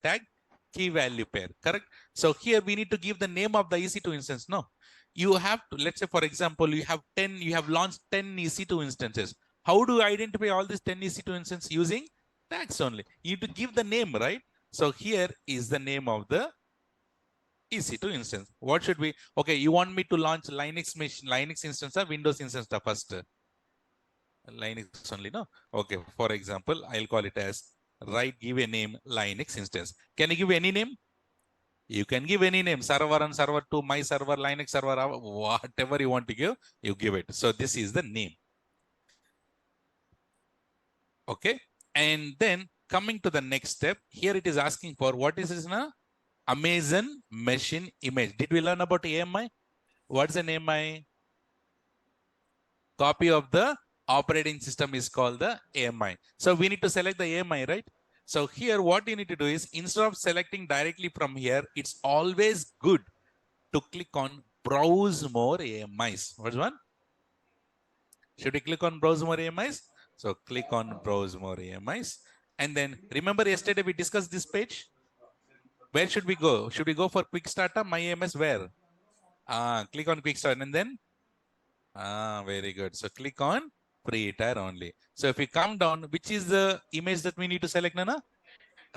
tag key value pair, correct? So here we need to give the name of the EC2 instance. No, you have to, let's say, for example, you have launched 10 EC2 instances. How do you identify all these 10 EC2 instances? Using tags only. You need to give the name, right? So here is the name of the EC2 instance. What should we, okay, you want me to launch Linux instance or Windows instance first? Linux only, no? Okay, for example, I'll call it as give a name Linux instance. Can you give any name? You can give any name, server 1, server 2, my server, Linux server, whatever you want to give, you give it. So this is the name. Okay, and then coming to the next step, here it is asking for what is this now? Amazon machine image. Did we learn about AMI? What's an AMI? Copy of the operating system is called the AMI. So we need to select the AMI, right? So here what you need to do is, instead of selecting directly from here, it's always good to click on browse more AMIs. What's one? Should we click on browse more AMIs? So click on browse more AMIs. And then remember yesterday we discussed this page. Where should we go? Should we go for quick startup? My AMS where? Click on quick start and then very good. So click on free tier only. So if we come down, which is the image that we need to select, Nana?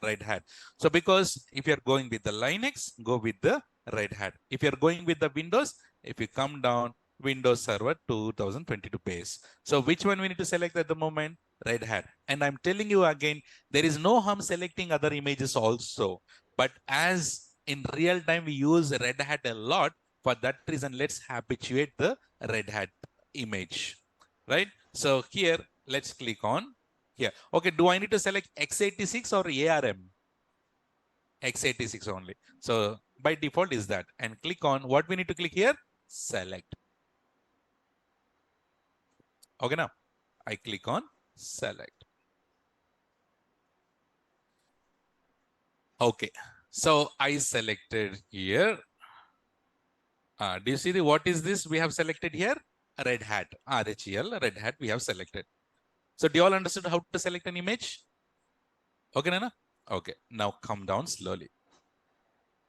Red Hat. So because if you're going with the Linux, go with the Red Hat. If you're going with the Windows, if you come down, Windows Server 2022 base. So which one we need to select at the moment? Red Hat. And I'm telling you again, there is no harm selecting other images also. But as in real time, we use Red Hat a lot. For that reason, let's habituate the Red Hat image, right? So here, let's click on here. Okay, do I need to select x86 or ARM? x86 only. So by default is that. And click on what we need to click here? Select. Okay, now I click on select. Okay, so I selected here. Do you see what is this we have selected here? Red Hat, RHEL, Red Hat we have selected. So do you all understood how to select an image? Okay, Nana? Okay, now come down slowly.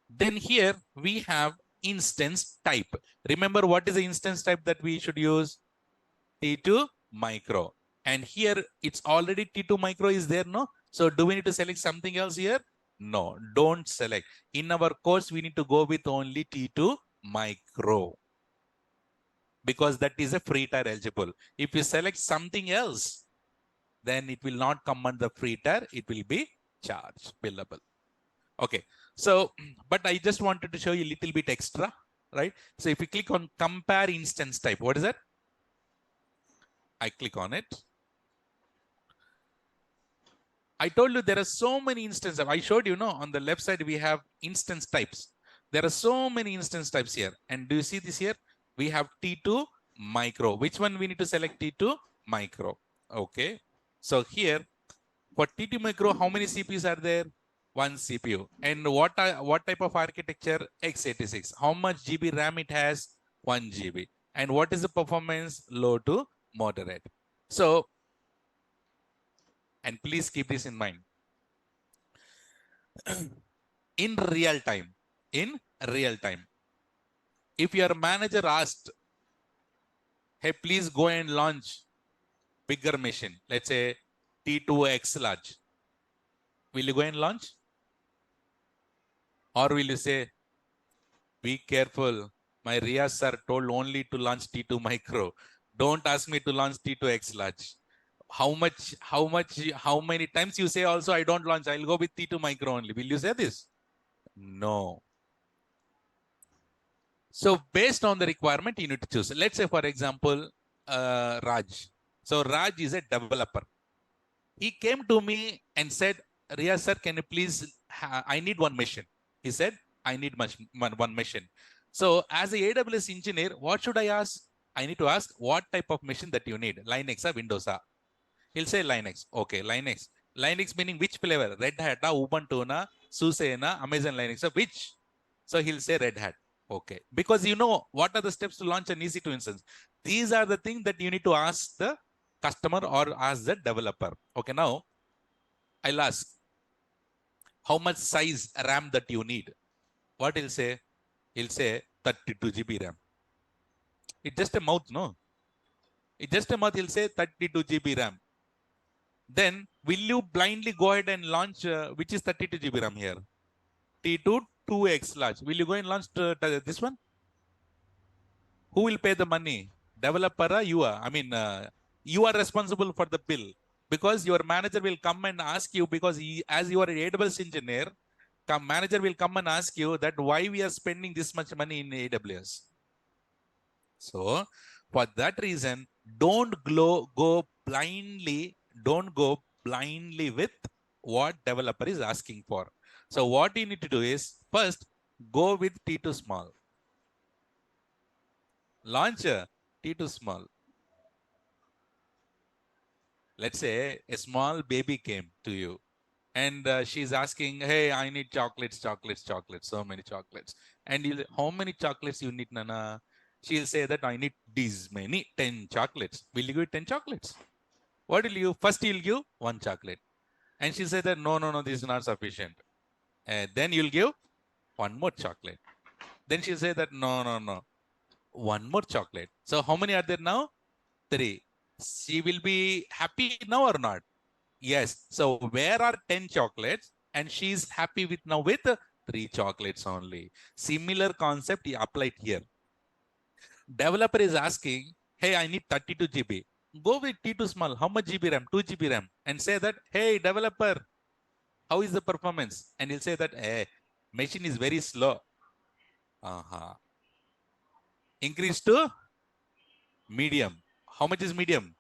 Then here we have instance type. Remember what is the instance type that we should use? T2 micro. And here it's already T2 micro is there, no? So do we need to select something else here? No, don't select. In our course, we need to go with only T2 micro, because that is a free tier eligible. If you select something else, then it will not come under free tier. It will be charged, billable. Okay, so, but I just wanted to show you a little bit extra, right? So if you click on compare instance type, what is that? I click on it. I told you there are so many instances. I showed you, on the left side, we have instance types. There are so many instance types here. And do you see this here? We have T2 micro. Which one we need to select? T2 micro. Okay. So here for T2 micro, how many CPUs are there? One CPU. And what type of architecture? x86. How much GB RAM it has? 1 GB. And what is the performance? Low to moderate. So, and please keep this in mind. In real time, if your manager asked, hey, please go and launch bigger machine, let's say T2X large, will you go and launch? Or will you say, be careful, my Riyaz sir told only to launch T2 micro. Don't ask me to launch T2X large. How many times you say also, I don't launch, I'll go with T2 micro only. Will you say this? No. So based on the requirement, you need to choose. Let's say, for example, Raj. So Raj is a developer. He came to me and said, Riyaz sir, can you please, I need one machine. He said, I need one machine. So as a AWS engineer, what should I ask? I need to ask what type of machine that you need, Linux or Windows. He'll say Linux. Okay, Linux. Linux meaning which flavor? Red Hat, Ubuntu, SUSE, Amazon Linux. So which? So he'll say Red Hat. Okay, because what are the steps to launch an EC2 instance. These are the things that you need to ask the customer or ask the developer. Okay, now I'll ask, how much size RAM that you need. What he'll say? He'll say 32 GB RAM. It's just a mouth, no? It's just a mouth. He'll say 32 GB RAM. Then will you blindly go ahead and launch, which is 32 GB RAM here? T2 2x large. Will you go and launch this one? Who will pay the money? Developer or you are? I mean, you are responsible for the bill because your manager will come and ask you because as you are an AWS engineer, manager will come and ask you that why we are spending this much money in AWS. So for that reason, don't go blindly. Don't go blindly with what developer is asking for. So what you need to do is first go with T2 small. Launcher T2 small. Let's say a small baby came to you and she's asking, hey, I need chocolates, so many chocolates. And how many chocolates you need, Nana? She'll say that I need these many, 10 chocolates. Will you give 10 chocolates? What will you? First, you'll give 1 chocolate. And she'll say that, no, this is not sufficient. And then you'll give 1 more chocolate. Then she'll say that, no, 1 more chocolate. So how many are there now? 3. She will be happy now or not? Yes. So where are 10 chocolates? And she's happy with 3 chocolates only. Similar concept applied here. Developer is asking, hey, I need 32 GB. Go with T2 small. How much GB RAM? 2 GB RAM. And say that, hey, developer, how is the performance? And he'll say that, hey, machine is very slow. Increase to medium. How much is medium?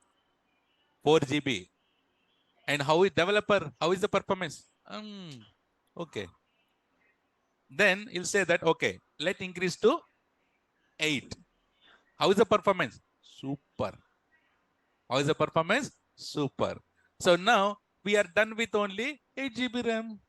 4 GB. And how is developer? How is the performance? Okay. Then he'll say that, okay, let increase to 8. How is the performance? Super. How is the performance? Super. So now we are done with only 8 GB RAM.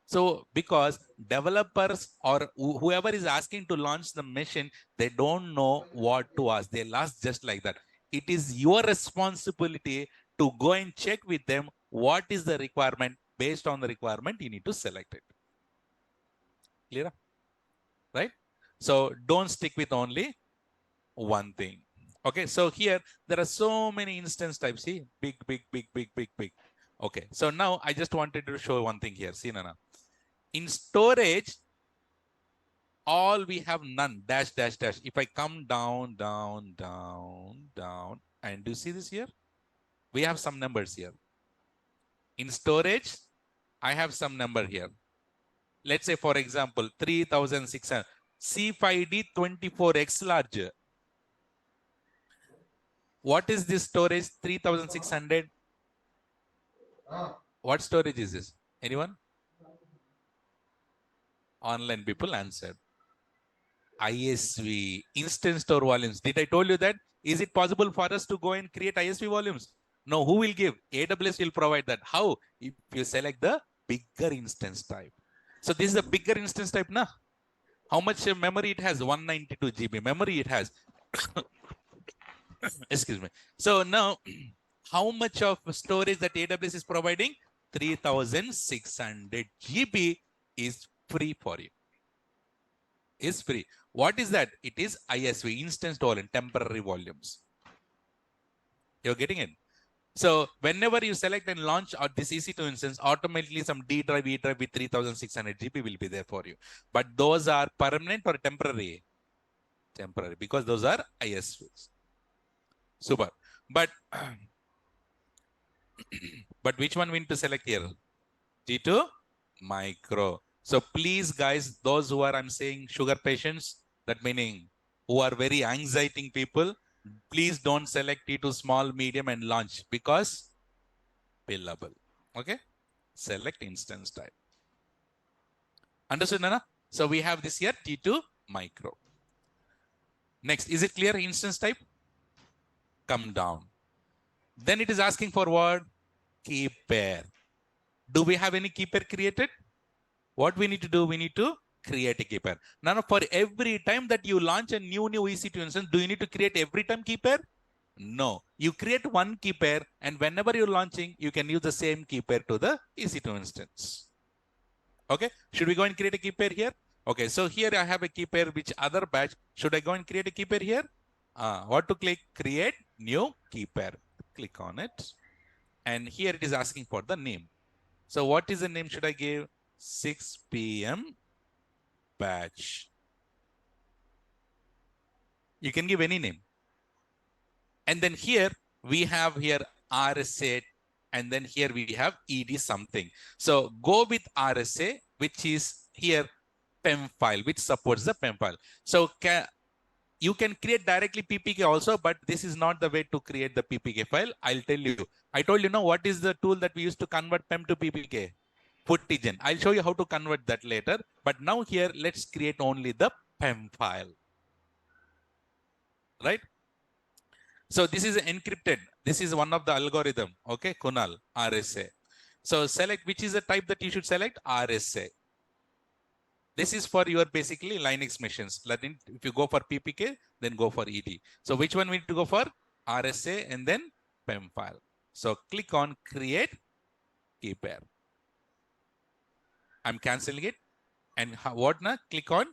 So because developers or whoever is asking to launch the machine, they don't know what to ask. They'll ask just like that. It is your responsibility to go and check with them what is the requirement. Based on the requirement, you need to select it. Clear? Right? So don't stick with only one thing. Okay, so here there are so many instance types. See, big. Okay, so now I just wanted to show one thing here. See, Nana. In storage, all we have none, dash. If I come down, and do you see this here? We have some numbers here. In storage, I have some number here. Let's say, for example, 3600, C5D 24X large. What is this storage? 3600. What storage is this? Anyone? Online people answered. ISV, instance store volumes. Did I told you that? Is it possible for us to go and create ISV volumes? No, who will give? AWS will provide that. How? If you select the bigger instance type. So this is a bigger instance type, na? How much memory it has? 192 GB memory it has. Excuse me. So now, how much of storage that AWS is providing? 3600 GB is free for you. Is free. What is that? It is ISV, instance volume, temporary volumes. You're getting it? So whenever you select and launch this EC2 instance, automatically some D drive, E drive with 3600 GB will be there for you. But those are permanent or temporary? Temporary, because those are ISVs. Super. But which one we need to select here? T2 micro. So please, guys, those who are, I'm saying, sugar patients, that meaning who are very anxiety people, please don't select T2 small, medium, and launch because billable. Okay? Select instance type. Understood, Nana? So we have this here, T2 micro. Next, is it clear? Instance type? Come down. Then it is asking for what? Key pair. Do we have any key pair created? What we need to do? We need to create a key pair. Now, for every time that you launch a new EC2 instance, do you need to create every time key pair? No. You create one key pair, and whenever you're launching, you can use the same key pair to the EC2 instance. Okay, should we go and create a key pair here? Okay, so here I have a key pair, which other batch. Should I go and create a key pair here? What to click? Create new key pair. Click on it. And here it is asking for the name. So what is the name should I give? 6 p.m. batch. You can give any name. And then here we have here RSA, and then here we have ED something. So go with RSA, which is here PEM file, which supports the PEM file. So you can create directly PPK also, but this is not the way to create the PPK file. I'll tell you. I told you, what is the tool that we use to convert PEM to PPK? Footigen. I'll show you how to convert that later. But now here, let's create only the PEM file. Right? So this is encrypted. This is one of the algorithm. Okay, Kunal, RSA. So select which is the type that you should select, RSA. This is for your basically Linux machines. If you go for PPK, then go for ED. So which one we need to go for? RSA and then PEM file. So click on create key pair. I'm canceling it. And what now? Click on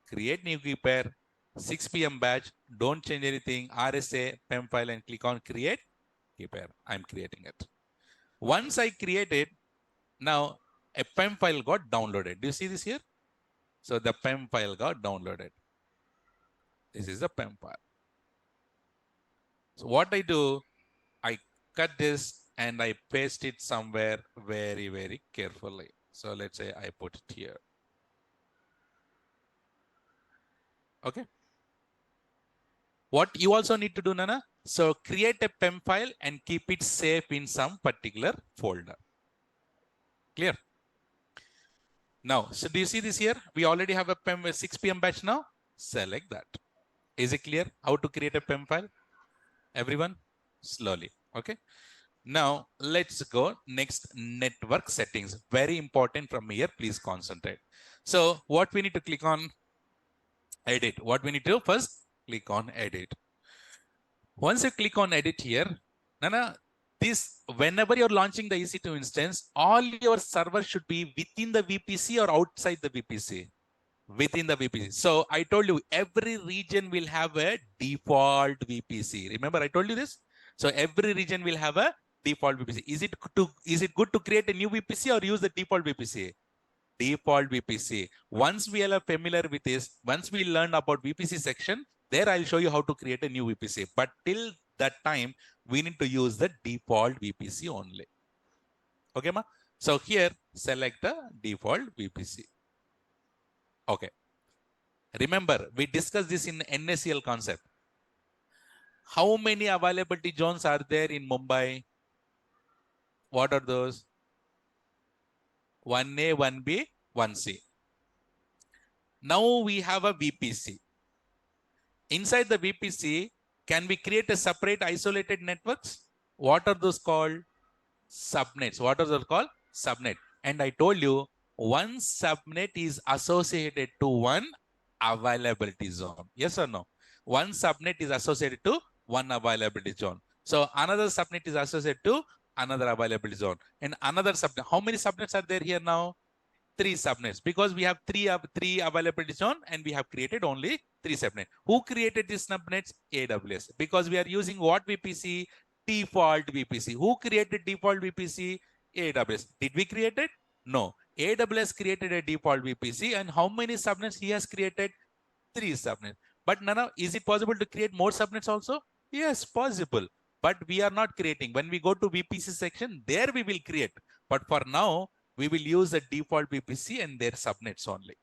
create new key pair. 6 p.m. batch. Don't change anything. RSA, PEM file, and click on create key pair. I'm creating it. Once I create it, now a PEM file got downloaded. Do you see this here? So the PEM file got downloaded. This is the PEM file. So what I do, I cut this and I paste it somewhere very, very carefully. So let's say I put it here. Okay. What you also need to do, Nana, so create a PEM file and keep it safe in some particular folder. Clear? Now, so do you see this here? We already have a PEM 6 p.m. batch now. Select that. Is it clear how to create a PEM file? Everyone? Slowly. Okay. Now, let's go next, network settings. Very important from here. Please concentrate. So what we need to click on? Edit. What we need to do first? Click on edit. Once you click on edit here, Nana, whenever you're launching the EC2 instance, all your servers should be within the VPC or outside the VPC. Within the VPC. So I told you every region will have a default VPC. Remember I told you this? So every region will have a default VPC. Is it good to create a new VPC or use the default VPC? Default VPC. Once we are familiar with this, once we learn about VPC section, there I'll show you how to create a new VPC. But till that time, we need to use the default VPC only. Okay, ma? So here, select the default VPC. Okay. Remember, we discussed this in NACL concept. How many availability zones are there in Mumbai? What are those? 1A, 1B, 1C. Now we have a VPC. Inside the VPC, can we create a separate isolated networks? What are those called? Subnets. What are those called? Subnet. And I told you, one subnet is associated to one availability zone. Yes or no? One subnet is associated to one availability zone. So another subnet is associated to another availability zone. And another subnet. How many subnets are there here now? 3 subnets, because we have three availability zone and we have created only 3 subnets. Who created these subnets? AWS. Because we are using what VPC? Default VPC. Who created default VPC? AWS. Did we create it? No. AWS created a default VPC, and how many subnets he has created? 3 subnets. But Nana, is it possible to create more subnets also? Yes, possible. But we are not creating. When we go to VPC section, there we will create. But for now, we will use the default VPC and their subnets only.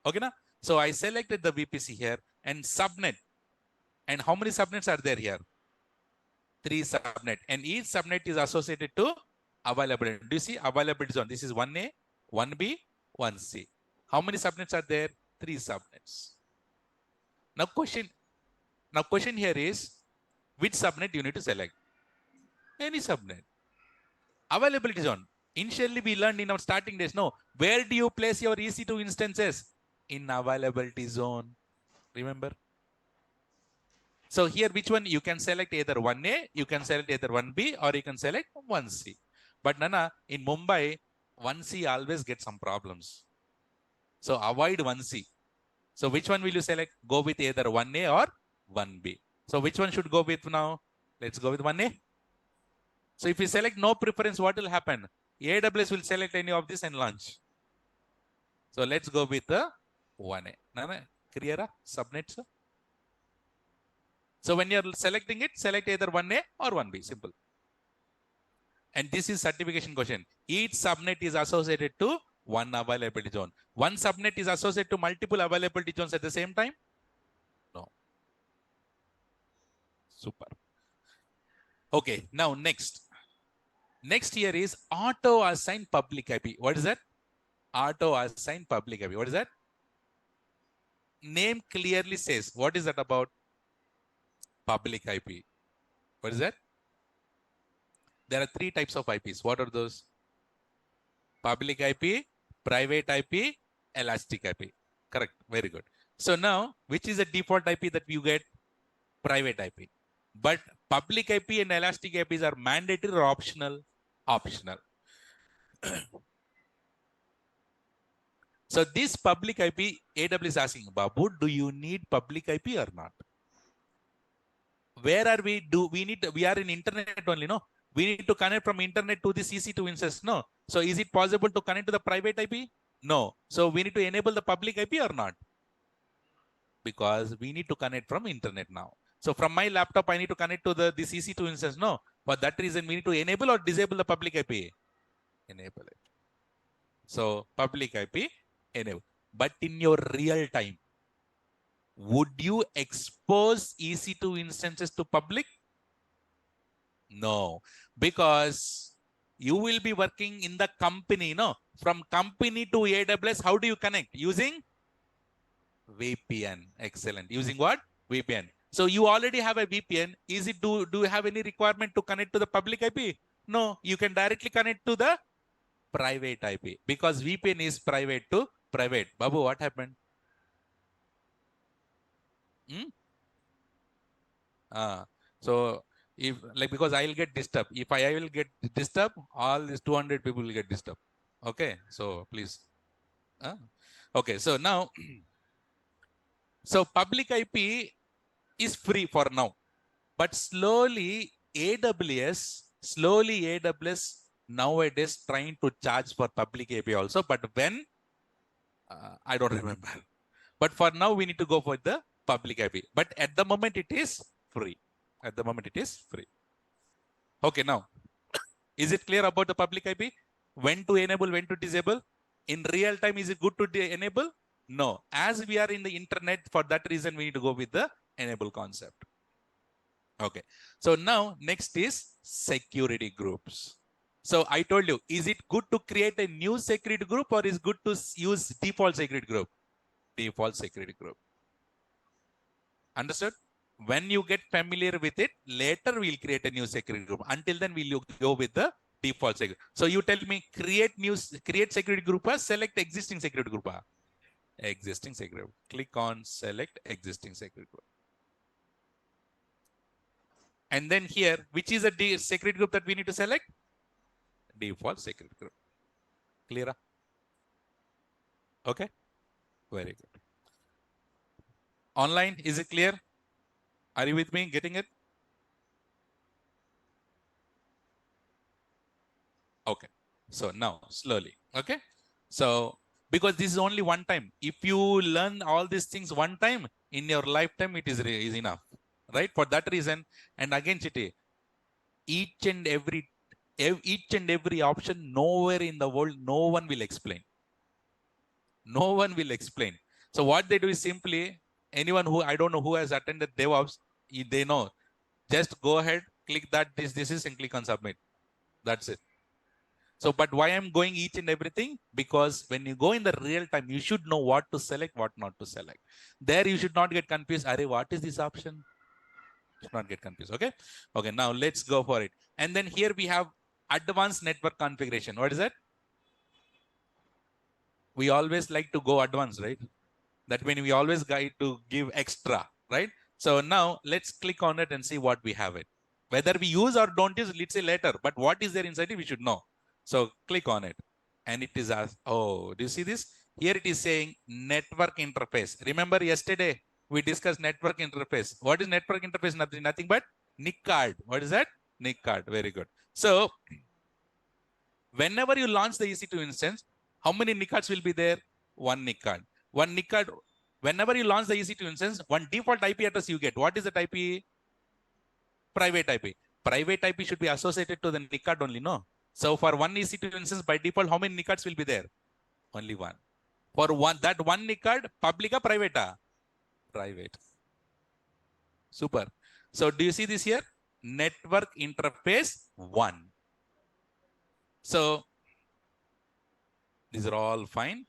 Okay, na? So I selected the VPC here and subnet. And how many subnets are there here? 3 subnet. And each subnet is associated to availability. Do you see availability zone? This is 1A, 1B, 1C. How many subnets are there? 3 subnets. Now question here is, which subnet you need to select? Any subnet. Availability zone. Initially, we learned in our starting days, no, where do you place your EC2 instances? In availability zone. Remember? So here, which one? You can select either 1A, you can select either 1B, or you can select 1C. But Nana, in Mumbai, 1C always gets some problems. So avoid 1C. So which one will you select? Go with either 1A or 1B. So which one should go with now? Let's go with 1A. So if you select no preference, what will happen? AWS will select any of this and launch. So let's go with the 1A. Clear? Subnets. So when you're selecting it, select either 1A or 1B. Simple. And this is certification question. Each subnet is associated to one availability zone. One subnet is associated to multiple availability zones at the same time? No. Super. Okay, now next. Next here is auto assign public IP. What is that? Auto assign public IP. What is that? Name clearly says. What is that about? Public IP. What is that? There are three types of IPs. What are those? Public IP, private IP, elastic IP. Correct. Very good. So now, which is the default IP that you get? Private IP. But public IP and elastic IPs are mandatory or optional? Optional. So this public IP, AWS is asking, Babu, do you need public IP or not? Where are we? We are in internet only, no? We need to connect from internet to the EC2 instance, no? So is it possible to connect to the private IP? No. So we need to enable the public IP or not? Because we need to connect from internet now. So from my laptop, I need to connect to this EC2 instance, no? For that reason, we need to enable or disable the public IP? Enable it. So public IP, enable. But in your real time, would you expose EC2 instances to public? No, because you will be working in the company, no? From company to AWS, how do you connect? Using VPN. Excellent. Using what? VPN. So you already have a VPN. Do you have any requirement to connect to the public IP? No, you can directly connect to the private IP because VPN is private to private. Babu, what happened? So if because I'll get disturbed. If I will get disturbed, all these 200 people will get disturbed. Okay, so please. Okay, so now, so public IP is free for now, but slowly AWS nowadays trying to charge for public IP also. But when I don't remember. But for now, we need to go for the public IP. But at the moment, it is free. At the moment, it is free. Okay, now, is it clear about the public IP? When to enable, when to disable? In real time, is it good to enable? No. As we are in the internet, for that reason, we need to go with the enable concept. Okay. So now, next is security groups. So I told you, is it good to create a new security group or is good to use default security group? Default security group. Understood? When you get familiar with it, later we'll create a new security group. Until then, we'll go with the default security. So you tell me, create security group or select existing security group? Existing security group. Click on select existing security group. And then here, which is a security group that we need to select? Default security group. Clear? Okay. Very good. Online, is it clear? Are you with me? Getting it? Okay. So now, slowly. Okay. So, because this is only one time. If you learn all these things one time, in your lifetime, it is enough. Right? For that reason, and again, Chitty, each and every option, nowhere in the world, no one will explain. No one will explain. So what they do is simply, anyone who, I don't know who has attended DevOps, they know, just go ahead, click that, this is, and click on submit. That's it. So, but why I'm going each and everything? Because when you go in the real time, you should know what to select, what not to select. There you should not get confused. Arey, what is this option? Should not get confused. Okay. Okay. Now let's go for it. And then here we have advanced network configuration. What is that? We always like to go advanced, right? That means we always guide to give extra, right? So now let's click on it and see what we have it. Whether we use or don't use, let's say later, but what is there inside it, we should know. So click on it. And it is as, oh, do you see this? Here it is saying network interface. Remember yesterday we discussed network interface. What is network interface? Nothing but NIC card. What is that? NIC card. Very good. So whenever you launch the EC2 instance, how many NIC cards will be there? One NIC card. One NIC card. Whenever you launch the EC2 instance, one default IP address you get. What is that IP? Private IP. Private IP should be associated to the NIC card only, no? So for one EC2 instance, by default, how many NIC cards will be there? Only one. For that one NIC card, public or private? Private. Super. So do you see this here? Network interface 1. So these are all fine.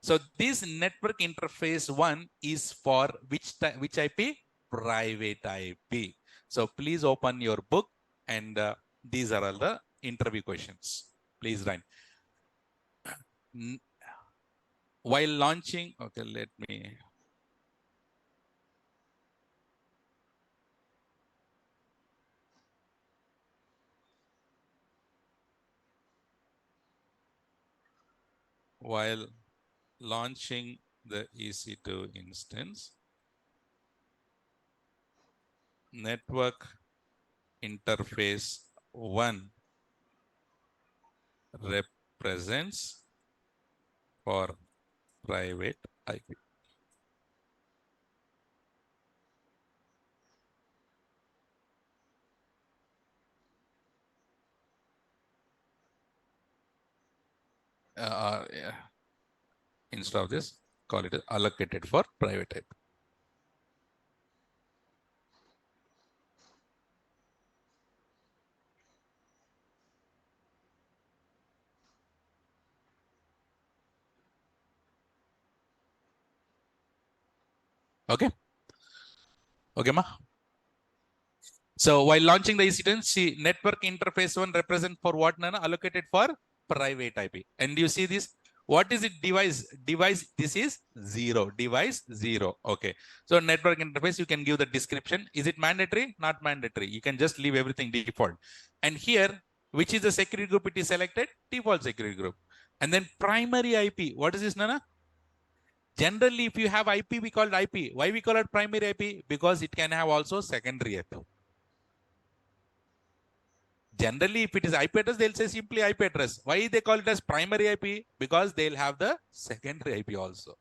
So this network interface 1 is for which IP? Private IP. So please open your book and these are all the interview questions. Please write. While launching, okay, let me. While launching the EC2 instance, network interface 1 represents for private IP. Yeah. Instead of this, call it allocated for private IP. Okay. Okay, ma. So while launching the instance, see network interface 1 represent for what, Nana? Allocated for private IP. And you see this? What is it? Device. This is 0. Device 0. Okay. So network interface, you can give the description. Is it mandatory? Not mandatory. You can just leave everything default. And here, which is the security group it is selected? Default security group. And then primary IP. What is this, Nana? Generally, if you have IP, we call it IP. Why we call it primary IP? Because it can have also secondary IP. Generally, if it is IP address, they'll say simply IP address. Why they call it as primary IP? Because they'll have the secondary IP also.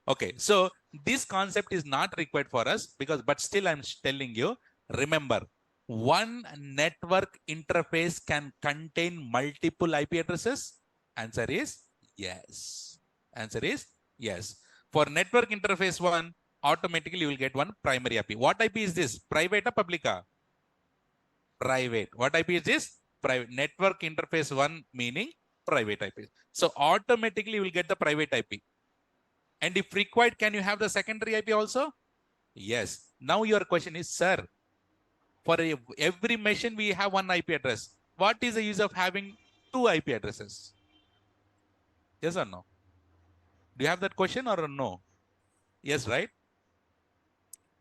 Okay, so this concept is not required for us because, but still I'm telling you, remember, one network interface can contain multiple IP addresses? Answer is yes. Answer is yes. For network interface 1, automatically you will get one primary IP. What IP is this? Private or public? Private. What IP is this? Private. Network interface 1 meaning private IP. So automatically you will get the private IP. And if required, can you have the secondary IP also? Yes. Now your question is, sir, for every machine we have one IP address. What is the use of having two IP addresses? Yes or no? Do you have that question or no? Yes, right?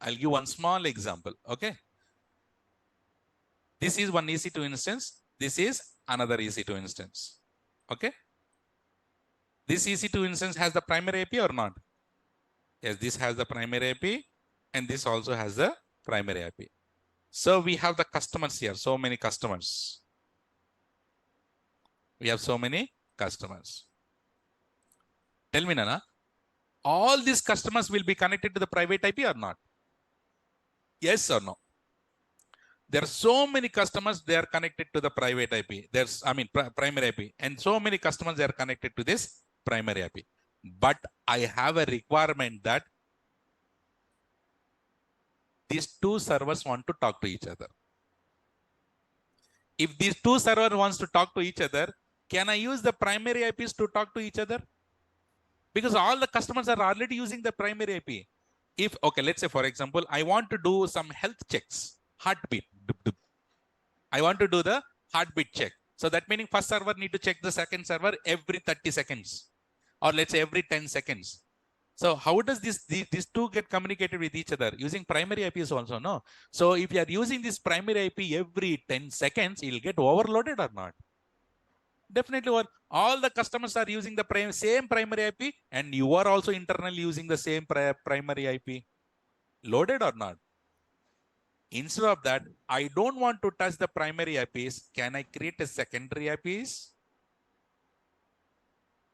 I'll give one small example. Okay. This is one EC2 instance. This is another EC2 instance. Okay. This EC2 instance has the primary IP or not? Yes, this has the primary IP and this also has the primary IP. So we have the customers here, so many customers. We have so many customers. Tell me, Nana, all these customers will be connected to the private IP or not? Yes or no? There are so many customers, they are connected to the private IP. There's, primary IP. And so many customers, they are connected to this primary IP. But I have a requirement that these two servers want to talk to each other. If these two servers wants to talk to each other, can I use the primary IPs to talk to each other? Because all the customers are already using the primary IP. If, okay, let's say, for example, I want to do some health checks, heartbeat. I want to do the heartbeat check. So that meaning first server need to check the second server every 30 seconds. Or let's say every 10 seconds. So how does these two get communicated with each other? Using primary IPs also, no? So if you are using this primary IP every 10 seconds, you'll get overloaded or not? Definitely work. All the customers are using the same primary IP, and you are also internally using the same primary IP. Loaded or not? Instead of that, I don't want to touch the primary IPs. Can I create a secondary IPs?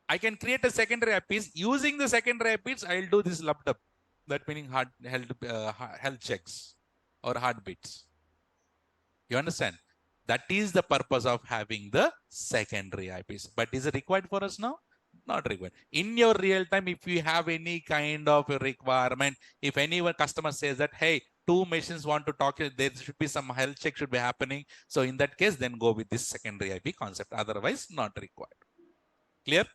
I can create a secondary IPs. Using the secondary IPs, I'll do this lumped up. That meaning health checks or heartbeats. You understand? That is the purpose of having the secondary IPs. But is it required for us now? Not required. In your real time, if you have any kind of a requirement, if any customer says that, hey, two machines want to talk, there should be some health check should be happening. So in that case, then go with this secondary IP concept. Otherwise, not required. Clear?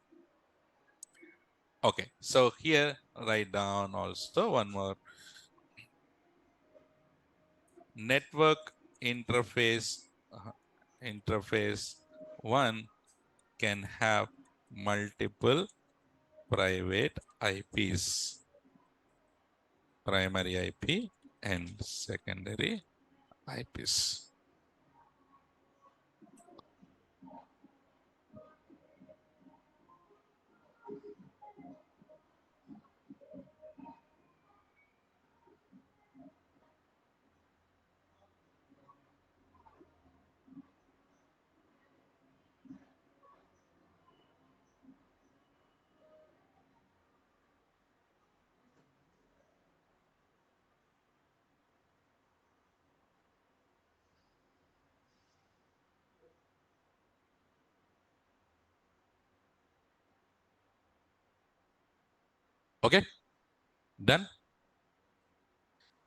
Okay. So here, write down also one more. Network interface 1 can have multiple private IPs, primary IP and secondary IPs. Okay, done?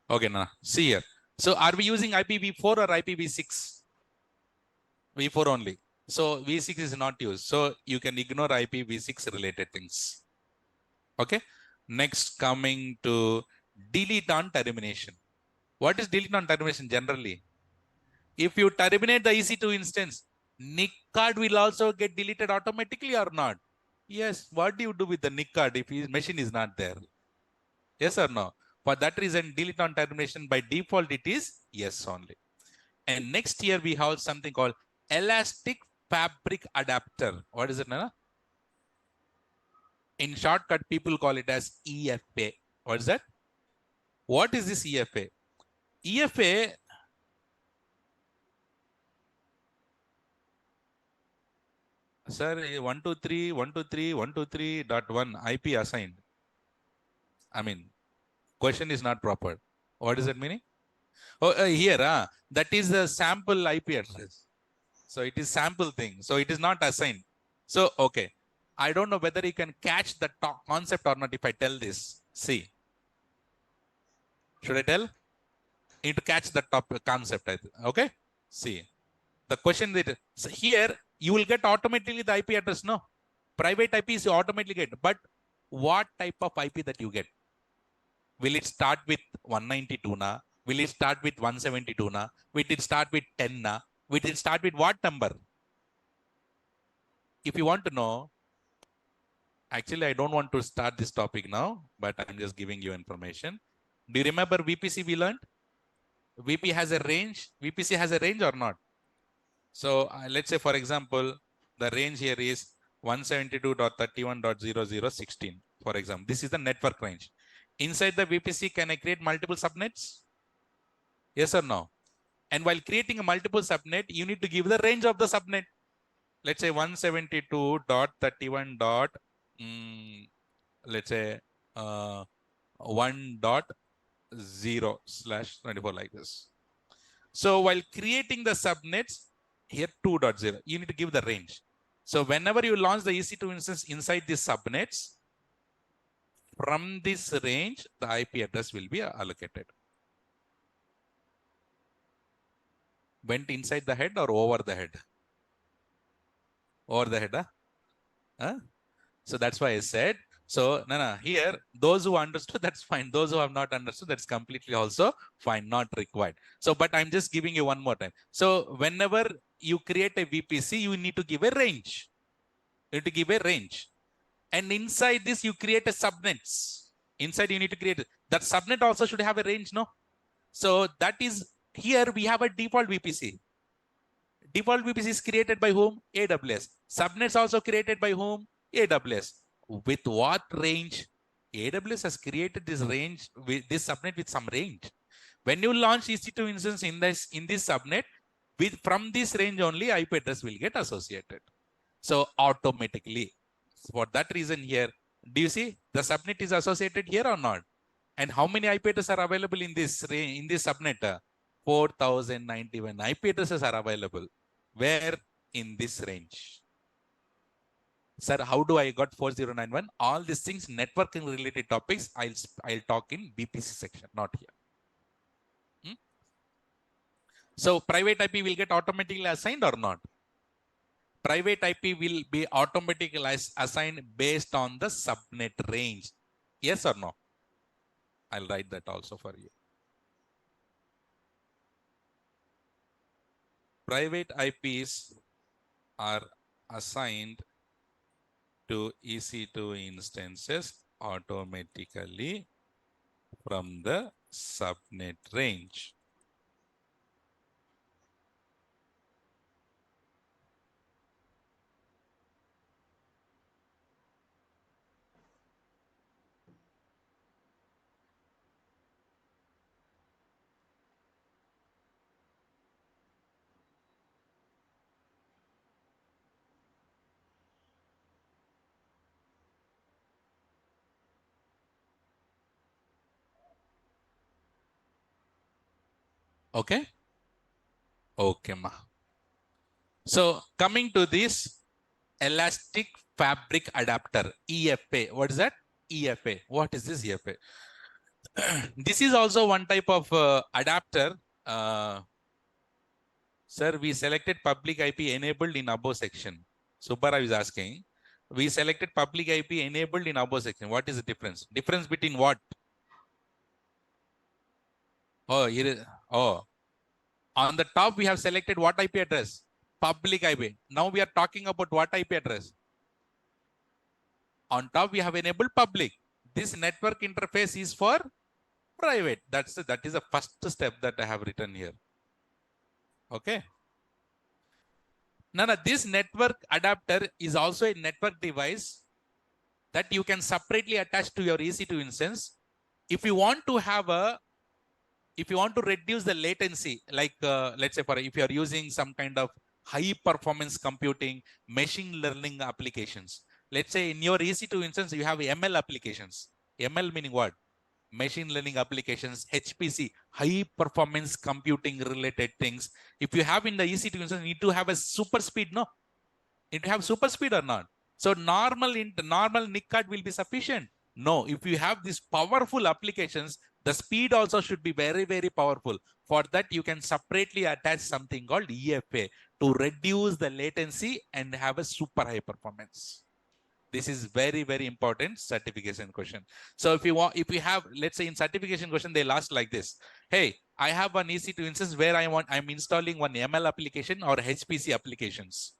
Okay, now see here. So are we using IPv4 or IPv6? V4 only. So V6 is not used. So you can ignore IPv6 related things. Okay. Next, coming to delete on termination. What is delete on termination generally? If you terminate the EC2 instance, NIC card will also get deleted automatically or not? Yes. What do you do with the NIC card if his machine is not there? Yes or no? For that reason, delete on termination by default, it is yes only. And next year, we have something called elastic fabric adapter. What is it, Nana? In shortcut, people call it as EFA. What is that? What is this EFA? EFA, sir, 123.123.123.1 IP assigned. I mean, question is not proper. What is that meaning? Oh, here, that is the sample IP address. So it is sample thing. So it is not assigned. So, okay. I don't know whether you can catch the concept or not if I tell this. See. Should I tell? Need to catch the top concept. Okay. See. The question that so here you will get automatically the IP address. No. Private IP is you automatically get. But what type of IP that you get? Will it start with 192 na? Will it start with 172 na? Will it start with 10 na? Will it start with what number? If you want to know, actually, I don't want to start this topic now, but I'm just giving you information. Do you remember VPC we learned? VP has a range. VPC has a range or not? So let's say, for example, the range here is 172.31.0016. For example, this is the network range. Inside the VPC, can I create multiple subnets? Yes or no? And while creating a multiple subnet, you need to give the range of the subnet. Let's say 172.31. Let's say 1.0/24 like this. So while creating the subnets, here 2.0, you need to give the range. So whenever you launch the EC2 instance inside these subnets, from this range, the IP address will be allocated. Went inside the head or over the head? Over the head, huh? So that's why I said, so no, here, those who understood, that's fine. Those who have not understood, that's completely also fine, not required. So, but I'm just giving you one more time. So whenever you create a VPC, you need to give a range. You need to give a range. And inside this, you create a subnets. Inside, you need to create, that subnet also should have a range, no? So that is, here we have a default VPC. Default VPC is created by whom? AWS. Subnets also created by whom? AWS. With what range? AWS has created this range with this subnet with some range. When you launch EC2 instance in this subnet, from this range only IP address will get associated. So automatically, for that reason here, do you see the subnet is associated here or not? And how many IP addresses are available in this subnet? 4091 IP addresses are available. Where? In this range. Sir, how do I got 4091? All these things, networking related topics, I'll talk in BPC section, not here. So private IP will get automatically assigned or not? Private IP will be automatically assigned based on the subnet range. Yes or no? I'll write that also for you. Private IPs are assigned to EC2 instances automatically from the subnet range. Okay? Okay, ma. So coming to this elastic fabric adapter, EFA. What is that? EFA. What is this EFA? This is also one type of adapter. Sir, we selected public IP enabled in above section. Subhara is asking. We selected public IP enabled in above section. What is the difference? Difference between what? Oh, here is, oh. On the top, we have selected what IP address? Public IP. Now we are talking about what IP address? On top, we have enabled public. This network interface is for private. That is the first step that I have written here. Okay. Now, this network adapter is also a network device that you can separately attach to your EC2 instance. If you want to reduce the latency, like let's say if you are using some kind of high performance computing, machine learning applications. Let's say in your EC2 instance, you have ML applications. ML meaning what? Machine learning applications, HPC, high performance computing related things. If you have in the EC2 instance, you need to have a super speed, no? It have super speed or not? So normal NIC card will be sufficient. No, if you have these powerful applications, the speed also should be very, very powerful. For that, you can separately attach something called EFA to reduce the latency and have a super high performance. This is very, very important certification question. So if you have, let's say in certification question, they'll ask like this. Hey, I have an EC2 instance where I'm installing one ML application or HPC applications.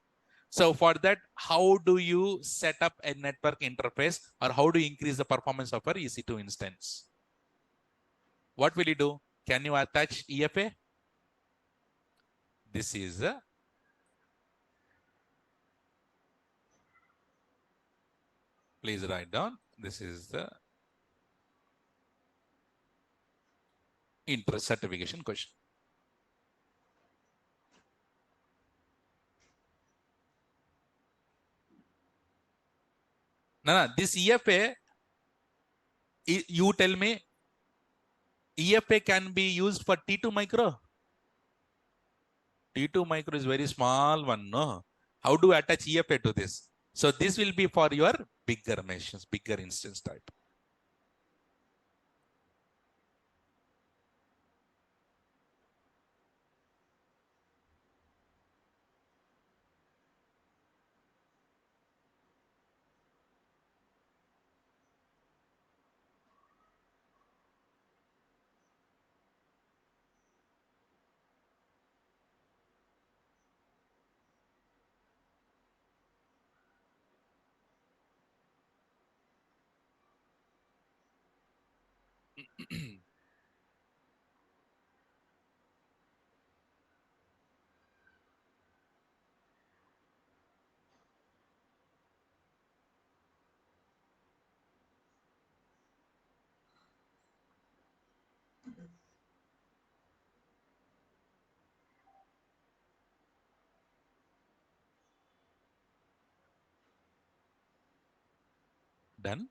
So for that, how do you set up a network interface or how do you increase the performance of our EC2 instance? What will you do? Can you attach EFA? This is please write down. This is the interest certification question. No, this EFA, you tell me, EFA can be used for T2 micro. T2 micro is very small one, no? How do I attach EFA to this? So this will be for your bigger machines, bigger instance type. Done.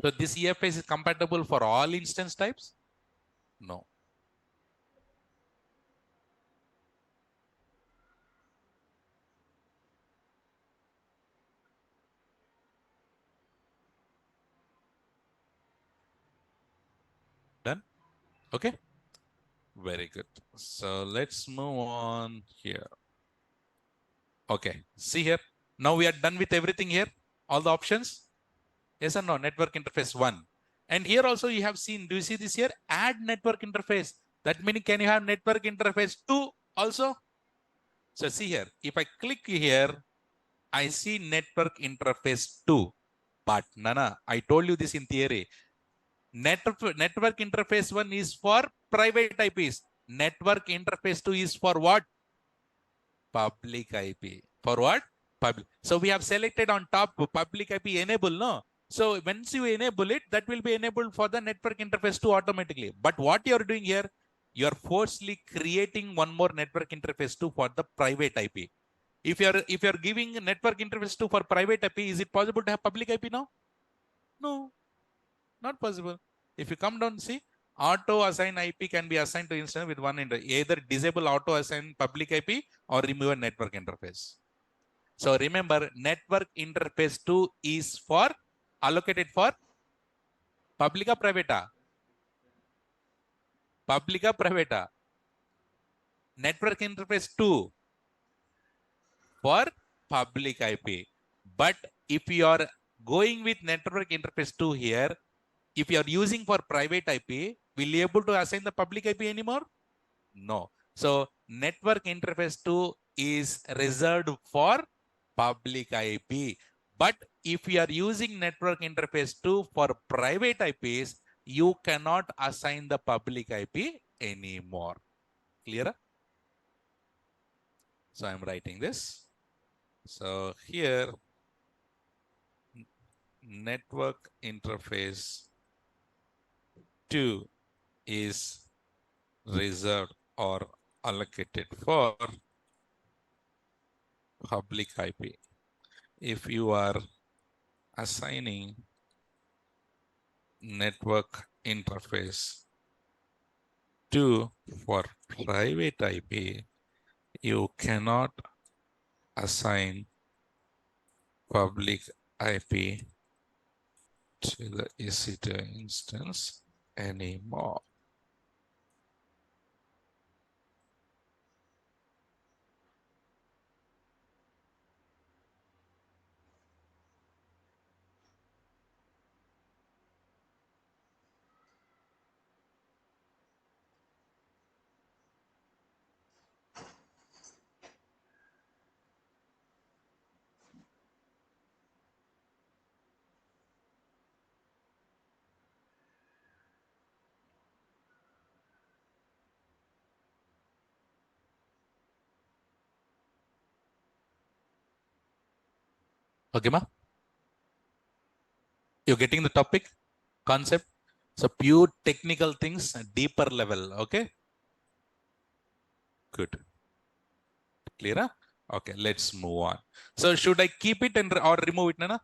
So this EFS is compatible for all instance types? No. Done. Okay. Very good. So let's move on here. Okay. See here. Now we are done with everything here. All the options. Yes or no? Network interface 1. And here also you have seen, do you see this here? Add network interface. That means can you have network interface 2 also? So see here, if I click here, I see network interface 2. But Nana, I told you this in theory. Network interface 1 is for private IPs. Network interface 2 is for what? Public IP. For what? Public. So we have selected on top public IP enable, no? So once you enable it, that will be enabled for the network interface 2 automatically. But what you're doing here, you're forcefully creating one more network interface 2 for the private IP. If you're giving network interface 2 for private IP, is it possible to have public IP now? No, not possible. If you come down, see, auto assign IP can be assigned to instance with one either disable auto assign public IP or remove a network interface. So remember, network interface 2 is for allocated for publica privata. Publica privata. Network interface 2 for public IP. But if you are going with network interface 2 here, if you are using for private IP, will you able to assign the public IP anymore? No. So network interface 2 is reserved for public IP. But if you are using network interface 2 for private IPs, you cannot assign the public IP anymore. Clear? So I'm writing this. So here, network interface 2 is reserved or allocated for public IP. If you are assigning network interface 2 for private IP, you cannot assign public IP to the EC2 instance anymore. Okay, ma? You're getting the topic, concept? So pure technical things, deeper level. Okay, good. Clear? Huh? Okay, let's move on. So should I keep it and or remove it, Nana?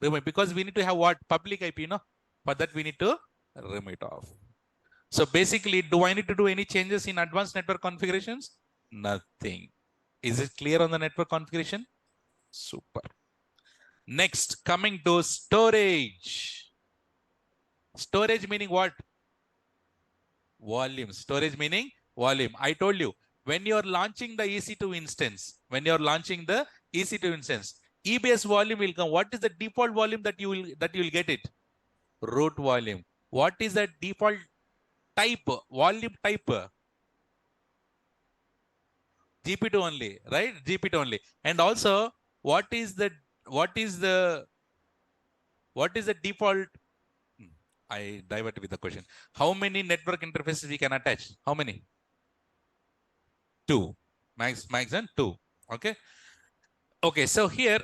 Remove it, because we need to have what? Public IP, no? For that we need to remove it off. So basically, do I need to do any changes in advanced network configurations? Nothing. Is it clear on the network configuration? Super. Next, coming to storage. Storage meaning what? Volume. Storage meaning volume. I told you, when you're launching the EC2 instance, EBS volume will come. What is the default volume that you will get it? Root volume. What is the default type? Volume type? GPT only, right? GPT only. And also, what is the default? I divert with the question. How many network interfaces we can attach? How many? 2. Max and 2. Okay. Okay. So here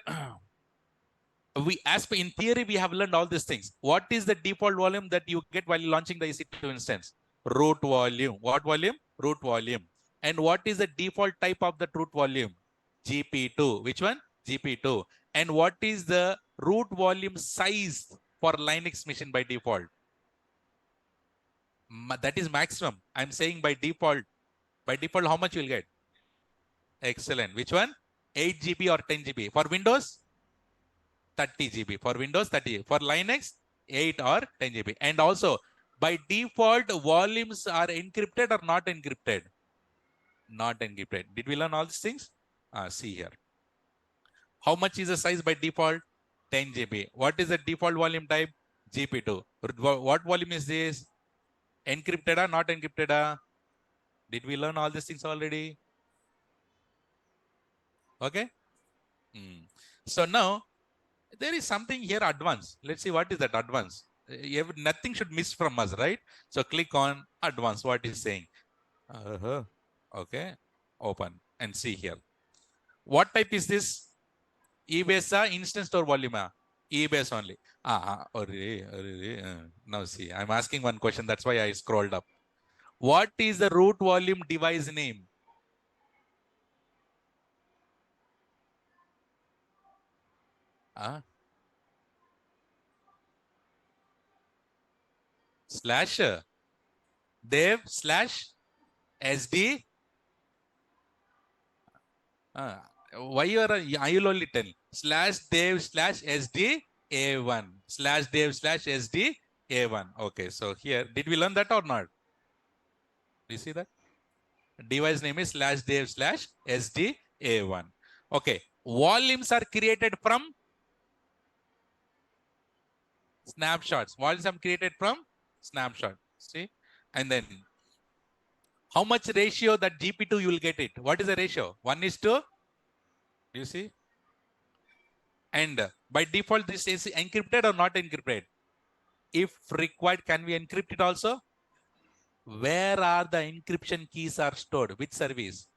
in theory, we have learned all these things. What is the default volume that you get while launching the EC2 instance? Root volume. What volume? Root volume. And what is the default type of the root volume? GP2. Which one? GP2. And what is the root volume size for Linux machine by default? That is maximum. I'm saying by default. By default, how much you will get? Excellent. Which one? 8 GB or 10 GB. For Windows? 30 GB. For Windows, 30 GB. For Linux, 8 or 10 GB. And also, by default, volumes are encrypted or not encrypted? Not encrypted. Did we learn all these things? See here. How much is the size by default? 10 GB. What is the default volume type? GP2. What volume is this? Encrypted or not encrypted? Did we learn all these things already? Okay. So now, there is something here advanced. Let's see what is that advanced. Nothing should miss from us, right? So click on advanced. What is saying? Okay. Open and see here. What type is this? EBS instance store volume? EBS only. Now see, I'm asking one question. That's why I scrolled up. What is the root volume device name? Slash dev slash sd. Why I will only tell slash dev slash sd a1 slash dev slash sd a1. Okay, so here did we learn that or not? Do you see that? Device name is slash dev slash sd a1. Okay, volumes are created from snapshots. Volumes are created from snapshot. See, and then how much ratio that GP2 you will get it? What is the ratio? 1:2. Do you see? And by default, this is encrypted or not encrypted? If required, can we encrypt it also? Where are the encryption keys are stored? Which service?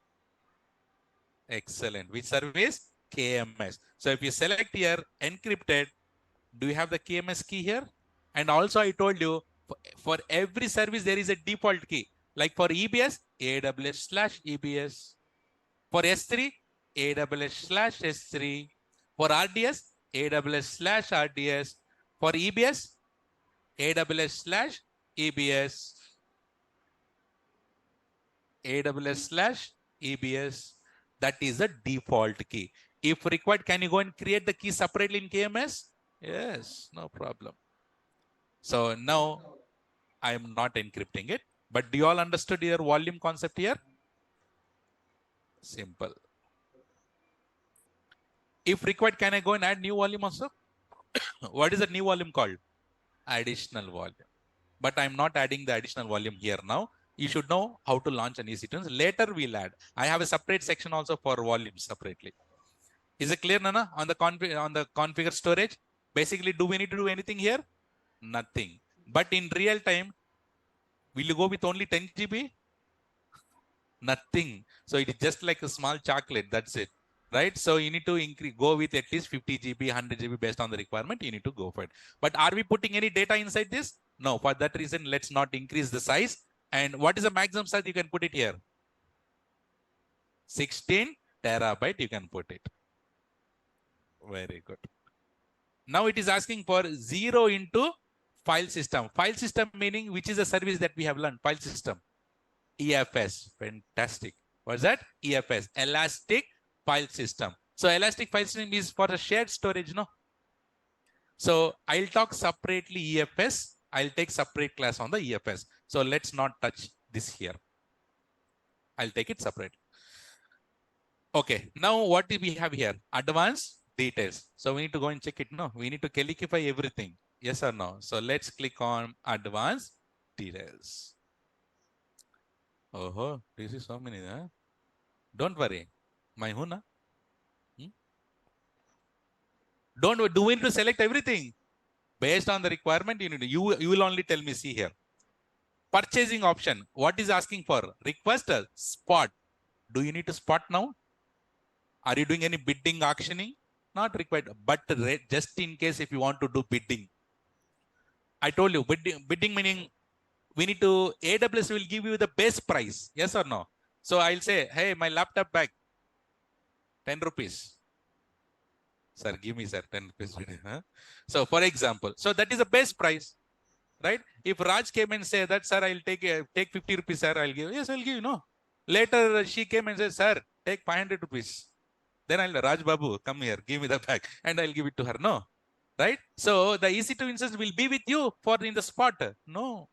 Excellent. Which service? KMS. So if you select here encrypted, do you have the KMS key here? And also I told you for every service there is a default key. Like for EBS, AWS/EBS. For S3, AWS/S3. For RDS, AWS/RDS. For EBS, AWS/EBS. AWS/EBS. That is the default key. If required, can you go and create the key separately in KMS? Yes, no problem. So now I am not encrypting it. But do you all understood your volume concept here? Simple. If required, can I go and add new volume also? What is the new volume called? Additional volume. But I'm not adding the additional volume here now. You should know how to launch an EC2. Later we'll add. I have a separate section also for volumes separately. Is it clear, Nana? On the configure storage? Basically, do we need to do anything here? Nothing. But in real time, will you go with only 10 GB? Nothing. So it is just like a small chocolate. That's it. Right? So you need to go with at least 50 GB, 100 GB based on the requirement. You need to go for it. But are we putting any data inside this? No. For that reason, let's not increase the size. And what is the maximum size you can put it here? 16 terabyte you can put it. Very good. Now it is asking for 0 into file system. File system meaning which is the service that we have learned? File system. EFS. Fantastic. What's that? EFS. Elastic File System. So elastic file system is for the shared storage, no? So I'll talk separately EFS. I'll take separate class on the EFS. So let's not touch this here. I'll take it separate. Okay. Now what do we have here? Advanced details. So we need to go and check it. No, we need to calicify everything. Yes or no? So let's click on advanced details. Oh, this is so many. Huh? Don't worry. My huna. Don't do we need to select everything based on the requirement. You will only tell me. See here. Purchasing option. What is asking for? Request a spot. Do you need to spot now? Are you doing any bidding, auctioning? Not required, but just in case if you want to do bidding. I told you, bidding meaning we need to, AWS will give you the base price. Yes or no? So I'll say, hey, my laptop bag, 10 rupees. Sir, give me, sir, 10 rupees. Huh? So for example, so that is the base price, right? If Raj came and say that, sir, I'll take 50 rupees, sir, I'll give. Yes, I'll give you, no. Later, she came and said, sir, take 500 rupees. Then I'll, Raj Babu, come here, give me the bag, and I'll give it to her. No, right? So the EC2 instance will be with you for in the spot. No,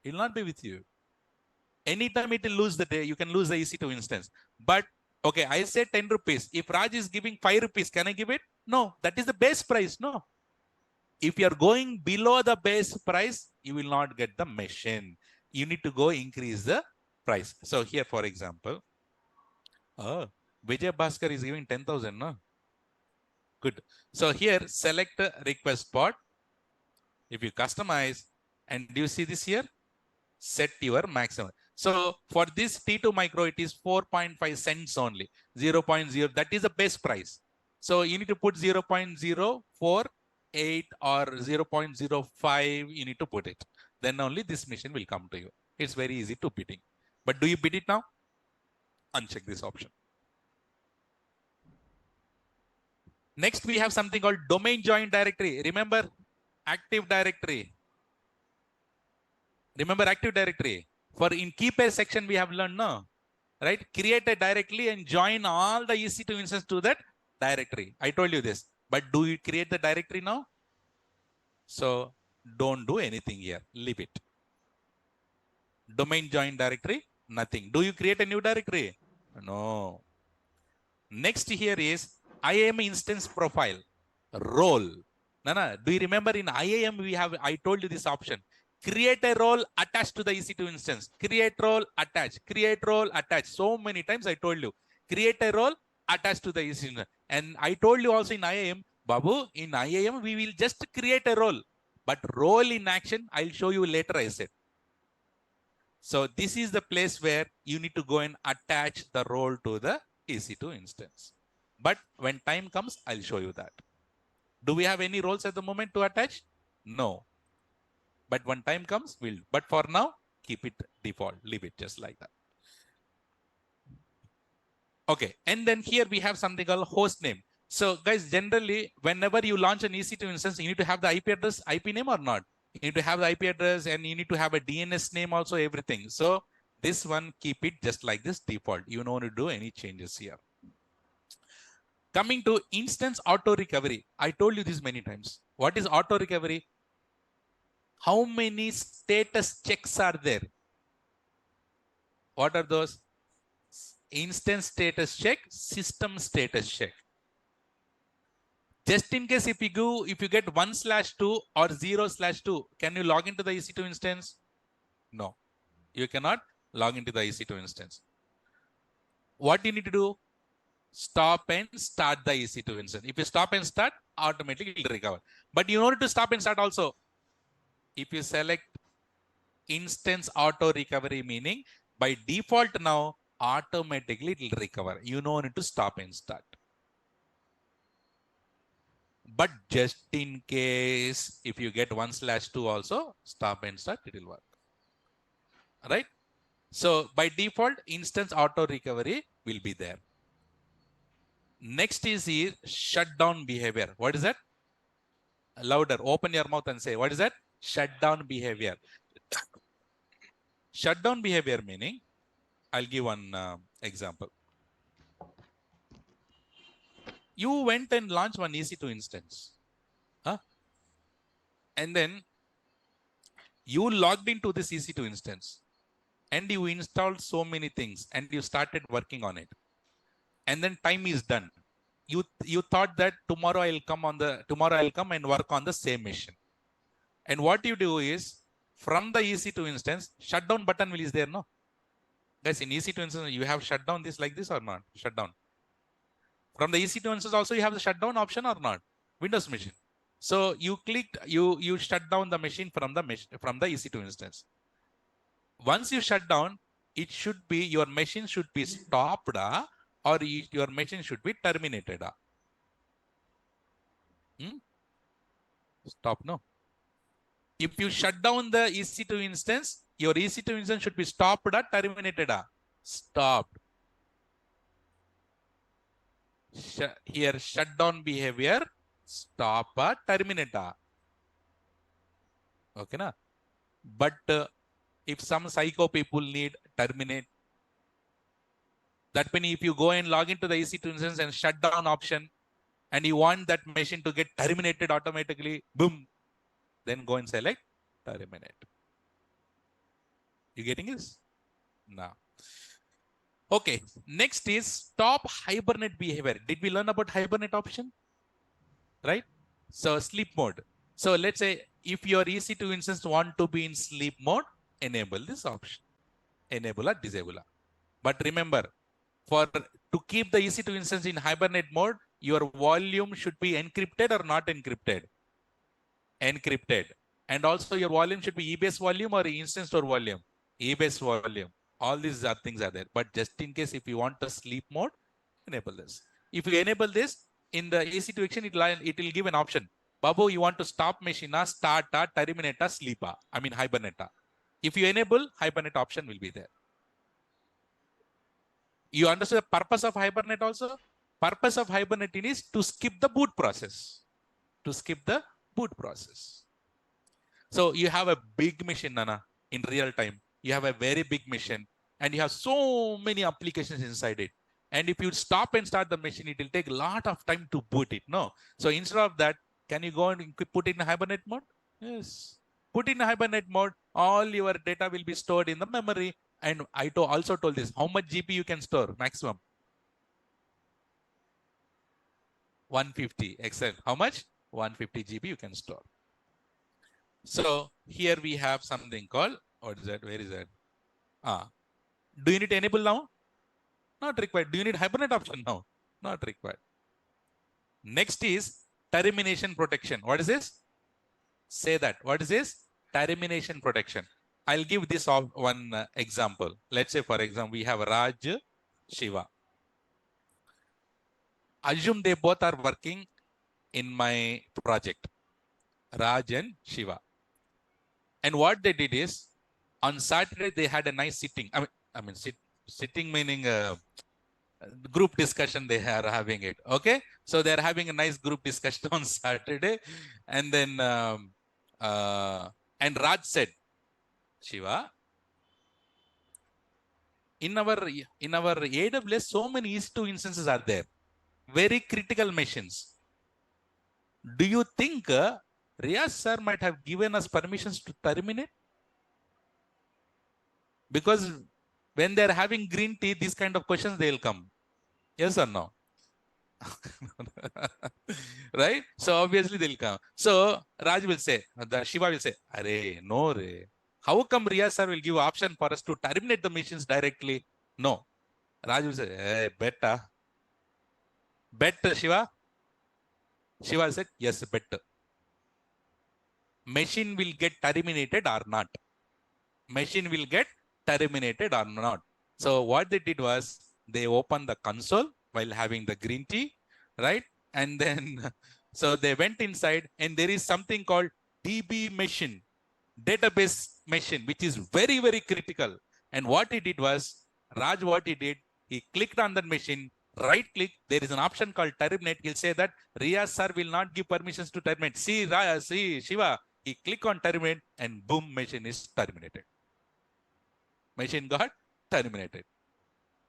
it will not be with you. Anytime it will lose the day, you can lose the EC2 instance. But okay, I said 10 rupees. If Raj is giving 5 rupees, can I give it? No, that is the base price. No. If you are going below the base price, you will not get the machine. You need to go increase the price. So here, for example, Vijay Bhaskar is giving 10,000, no? Good. So here, select request spot. If you customize, and do you see this here? Set your maximum. So for this T2 micro, it is 4.5 cents only, 0.0. That is the base price. So you need to put 0.048 or 0.05. You need to put it. Then only this machine will come to you. It's very easy to bidding. But do you bid it now? Uncheck this option. Next, we have something called domain join directory. Remember Active Directory. Remember Active Directory. For in key pair section, we have learned, no? Right? Create a directory and join all the EC2 instances to that directory. I told you this. But do you create the directory now? So don't do anything here. Leave it. Domain join directory, nothing. Do you create a new directory? No. Next here is IAM instance profile role. Nana, do you remember in IAM we have, I told you this option. Create a role attached to the EC2 instance. Create role, attach. Create role, attach. So many times I told you. Create a role attached to the EC2 instance. And I told you also in IAM, Babu, in IAM we will just create a role. But role in action, I'll show you later, I said. So this is the place where you need to go and attach the role to the EC2 instance. But when time comes, I'll show you that. Do we have any roles at the moment to attach? No. But when time comes, we'll. But for now, keep it default. Leave it just like that. Okay. And then here we have something called host name. So guys, generally, whenever you launch an EC2 instance, you need to have the IP address, IP name or not? You need to have the IP address and you need to have a DNS name also, everything. So this one, keep it just like this default. You don't want to do any changes here. Coming to instance auto recovery. I told you this many times. What is auto recovery? How many status checks are there? What are those? Instance status check, system status check. Just in case if you get 1/2 or 0/2, can you log into the EC2 instance? No, you cannot log into the EC2 instance. What you need to do? Stop and start the EC2 instance. If you stop and start, automatically it will recover. But you need to stop and start also. If you select instance auto recovery, meaning by default now, automatically it will recover. You don't need to stop and start. But just in case, if you get 1/2 also, stop and start, it will work. Right? So by default, instance auto recovery will be there. Next is here, shutdown behavior. What is that? Louder, open your mouth and say, what is that? Shutdown behavior. Shutdown behavior meaning, I'll give one example. You went and launched one EC2 instance. Huh? And then you logged into this EC2 instance and you installed so many things and you started working on it. And then time is done. You thought that tomorrow I'll come and work on the same machine. And what you do is from the EC2 instance, shutdown button is there, no? Guys, in EC2 instance, you have shutdown this like this or not? Shutdown. From the EC2 instance also you have the shutdown option or not? Windows machine. So you clicked, you shut down the machine from the EC2 instance. Once you shut down, it should be, your machine should be stopped or your machine should be terminated. Stop, no. If you shut down the EC2 instance, your EC2 instance should be stopped or terminated. Stopped. Here, shutdown behavior, stop or terminate. Okay, na? But if some psycho people need terminate, that means if you go and log into the EC2 instance and shut down option, and you want that machine to get terminated automatically, boom, then go and select terminate. You getting this? Now. Okay, next is stop hibernate behavior. Did we learn about hibernate option? Right? So sleep mode. So let's say if your EC2 instance want to be in sleep mode, enable this option. Enable or disable. But remember, to keep the EC2 instance in hibernate mode, your volume should be encrypted or not encrypted? Encrypted. And also your volume should be EBS volume or instance store volume? EBS volume. All these things are there. But just in case if you want the sleep mode, enable this. If you enable this, in the EC2 action, it will give an option. Babu, you want to stop machine, start, terminate, sleep, hibernate. If you enable, hibernate option will be there. You understand the purpose of hibernate also? Purpose of hibernating is to skip the boot process. To skip the boot process. So you have a big machine, Nana, in real time. You have a very big machine and you have so many applications inside it. And if you stop and start the machine, it will take a lot of time to boot it. No. So instead of that, can you go and put it in hibernate mode? Yes. Put in hibernate mode, all your data will be stored in the memory. And I also told this, how much GB you can store maximum? 150. Excellent. How much? 150 GB you can store. So here we have something called, what is that? Where is that? Do you need to enable now? Not required. Do you need hibernate option now? Not required. Next is termination protection. What is this? Say that. What is this? Termination protection. I'll give this one example. Let's say, for example, we have Raj, Shiva. Assume they both are working in my project, Raj and Shiva. And what they did is, on Saturday, they had a nice sitting. Sitting meaning group discussion, they are having it. Okay. So they're having a nice group discussion on Saturday. And then, and Raj said, Shiva, in our AWS, so many EC2 instances are there. Very critical machines. Do you think Riyaz sir might have given us permissions to terminate? Because when they're having green tea, these kind of questions, they'll come. Yes or no? Right? So obviously they'll come. So Raj will say, the Shiva will say, Arey, no re. How come Riyaz sir will give option for us to terminate the machines directly? No. Raj will say, hey, bet. Bet, Shiva? Shiva said, yes, bet. Machine will get terminated or not? Machine will get terminated or not? So what they did was, they opened the console while having the green tea, right? And then, so they went inside and there is something called DB machine, database machine, which is very, very critical. And what he did was, Raj, what he did, he clicked on that machine, right click, there is an option called terminate. He'll say that Riyaz sir will not give permissions to terminate. See, Shiva, he click on terminate and boom, machine is terminated. Machine got terminated.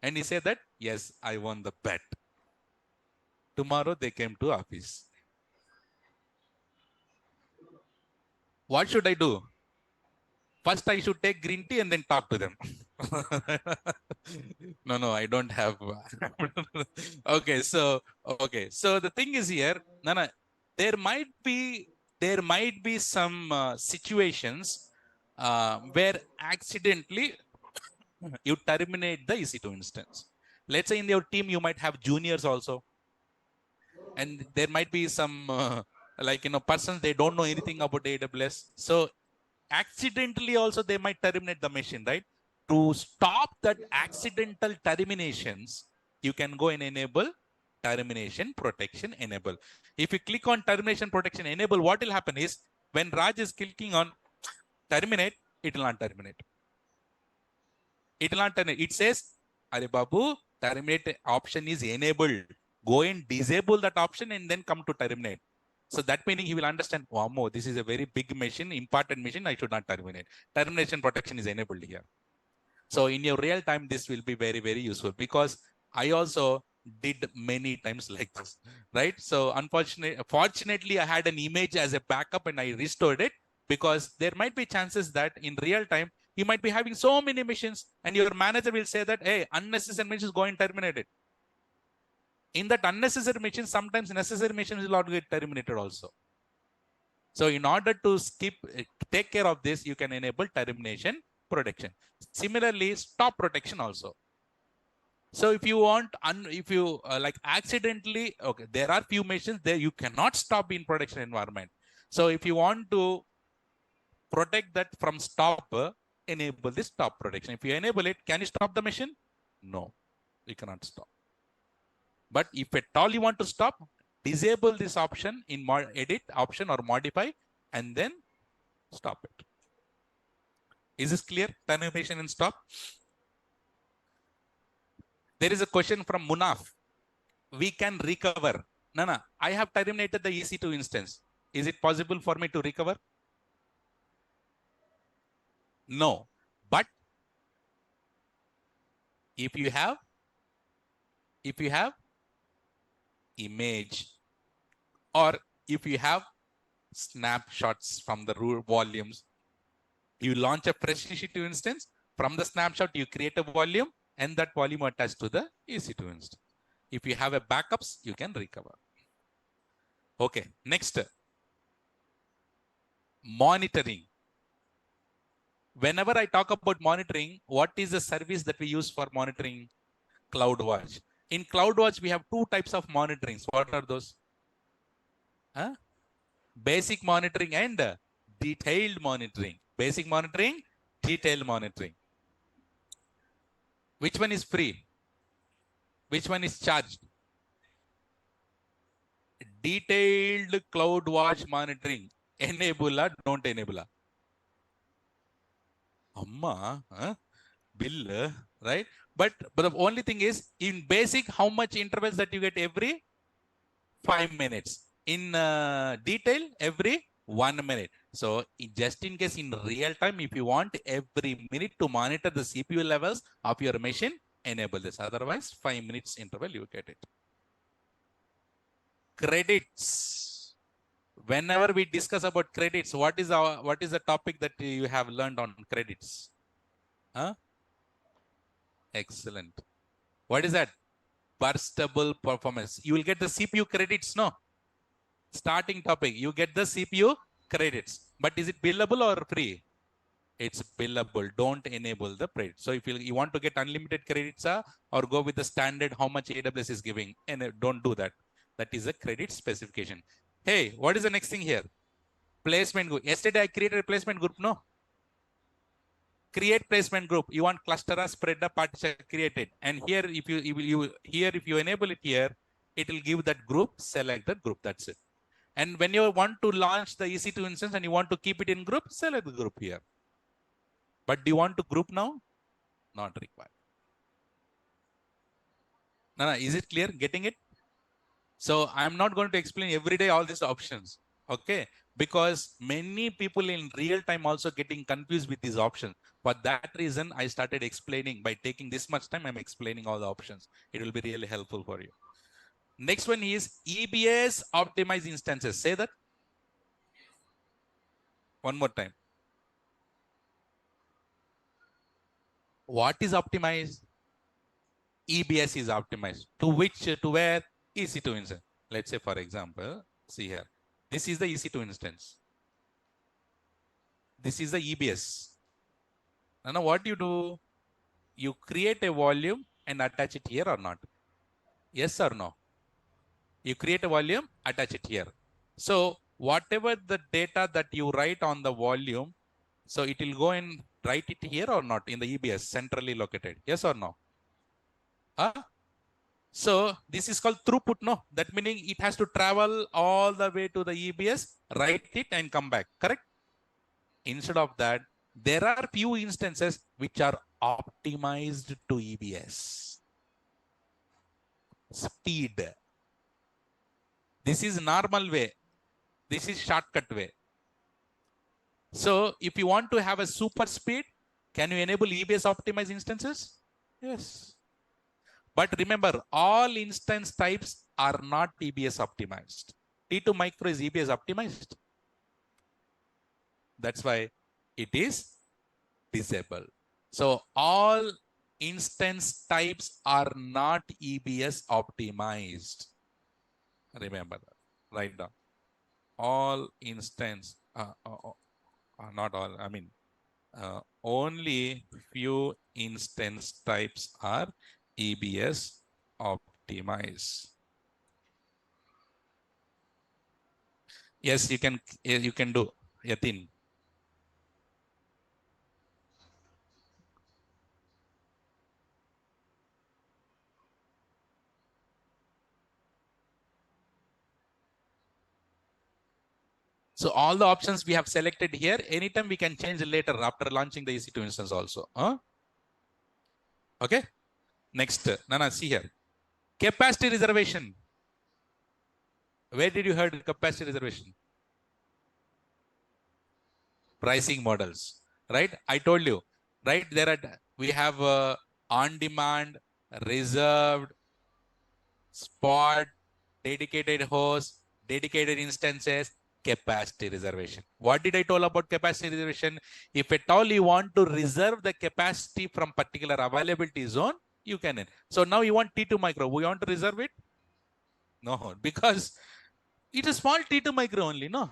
And he said that, yes, I won the bet. Tomorrow they came to office. What should I do? First, I should take green tea and then talk to them. No, I don't have. Okay, so the thing is here, Nana, there might be some situations where accidentally you terminate the EC2 instance. Let's say in your team you might have juniors also, and there might be some persons, they don't know anything about AWS. So accidentally also they might terminate the machine, right? To stop that accidental terminations, you can go and enable termination protection enable. If you click on termination protection enable, what will happen is when Raj is clicking on terminate, it will not terminate. It will not terminate. It says, Are Babu, terminate option is enabled. Go and disable that option and then come to terminate. So that meaning he will understand, oh, this is a very big machine, important machine, I should not terminate. Termination protection is enabled here. So in your real time, this will be very, very useful because I also did many times like this, right? So fortunately, I had an image as a backup and I restored it because there might be chances that in real time, you might be having so many missions and your manager will say that, hey, unnecessary missions go and terminate it. In that unnecessary mission, sometimes necessary missions will not get terminated also. So in order to take care of this, you can enable termination protection. Similarly, stop protection also. So if you want, like accidentally, okay, there are few missions there you cannot stop in production environment. So if you want to protect that from stop, enable this stop protection. If you enable it, can you stop the mission? No, you cannot stop. But if at all you want to stop, disable this option in edit option or modify and then stop it. Is this clear? Termination and stop. There is a question from Munaf. We can recover. No, I have terminated the EC2 instance. Is it possible for me to recover? No. But if you have image or if you have snapshots from the volumes, you launch a fresh EC2 instance. From the snapshot, you create a volume and that volume attached to the EC2 instance. If you have a backups, you can recover. Okay, next. Monitoring. Whenever I talk about monitoring, what is the service that we use for monitoring? CloudWatch. In CloudWatch, we have two types of monitorings. What are those? Basic monitoring and detailed monitoring. Basic monitoring, detailed monitoring. Which one is free? Which one is charged? Detailed CloudWatch monitoring. Enable or don't enable? Amma, bill, right? But the only thing is, in basic, how much intervals that you get every 5 minutes. In detail, every 1 minute. So just in case in real time, if you want every minute to monitor the CPU levels of your machine, enable this. Otherwise, 5 minutes interval, you get it. Credits. Whenever we discuss about credits, what is the topic that you have learned on credits? Excellent. What is that? Burstable performance. You will get the CPU credits, no? Starting topic, you get the CPU credits. But is it billable or free? It's billable. Don't enable the credit. So if you want to get unlimited credits or go with the standard how much AWS is giving, and don't do that. That is a credit specification. Hey, what is the next thing here? Placement group. Yesterday I created a placement group, no? Create placement group. You want cluster spread up partition created. And here, if you enable it here, it will give that group, select that group. That's it. And when you want to launch the EC2 instance and you want to keep it in group, select the group here. But do you want to group now? Not required. No, is it clear? Getting it? So I'm not going to explain every day all these options. Okay. Because many people in real time also getting confused with these options. For that reason, I started explaining. By taking this much time, I'm explaining all the options. It will be really helpful for you. Next one is EBS optimized instances. Say that one more time. What is optimized? EBS is optimized. To which? To where? EC2 instance. Let's say, for example, see here. This is the EC2 instance. This is the EBS. Now, what you do? You create a volume and attach it here or not? Yes or no? You create a volume, attach it here. So, whatever the data that you write on the volume, So it will go and write it here or not in the EBS centrally located. Yes or no? So this is called throughput, no? That meaning it has to travel all the way to the EBS, write it and come back, correct? Instead of that, there are few instances which are optimized to EBS. Speed. This is normal way. This is shortcut way. So if you want to have a super speed, can you enable EBS optimized instances? Yes. But remember, all instance types are not EBS optimized. T2 micro is EBS optimized. That's why it is disabled. So all instance types are not EBS optimized. Remember that. Write down. All instance, not all, I mean, only few instance types are EBS optimized. Yes, you can do, Yatin. So all the options we have selected here, anytime we can change later after launching the EC2 instance also. Okay. Next, Nana, see here. Capacity reservation. Where did you heard capacity reservation? Pricing models, right? I told you, right? We have on-demand, reserved, spot, dedicated host, dedicated instances, capacity reservation. What did I told about capacity reservation? If at all you want to reserve the capacity from particular availability zone, you can. So now you want T2 micro. We want to reserve it? No, because it's a small T2 micro only, no?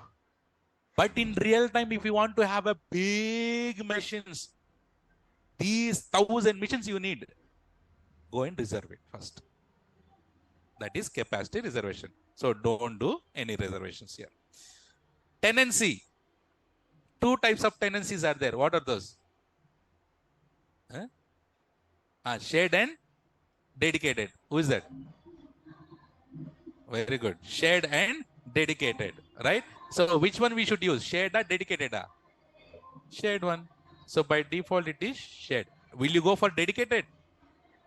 But in real time, if you want to have a big machines, these 1,000 machines you need, go and reserve it first. That is capacity reservation. So don't do any reservations here. Tenancy. Two types of tenancies are there. What are those? Shared and dedicated. Who is that? Very good. Shared and dedicated, right? So which one we should use? Shared or dedicated? Shared one. So by default, it is shared. Will you go for dedicated?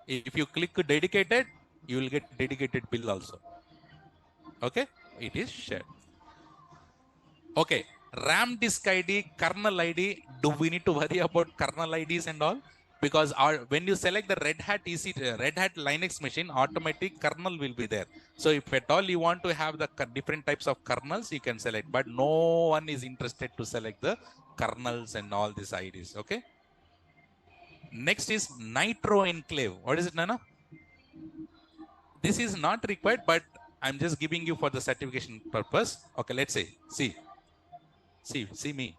If you click dedicated, you will get dedicated bill also. Okay, it is shared. Okay, RAM disk ID, kernel ID. Do we need to worry about kernel IDs and all? Because when you select the Red Hat Red Hat Linux machine, automatic kernel will be there. So if at all you want to have the different types of kernels, you can select. But no one is interested to select the kernels and all these IDs. Okay. Next is Nitro Enclave. What is it, Nana? This is not required, but I'm just giving you for the certification purpose. Okay, let's say, see me.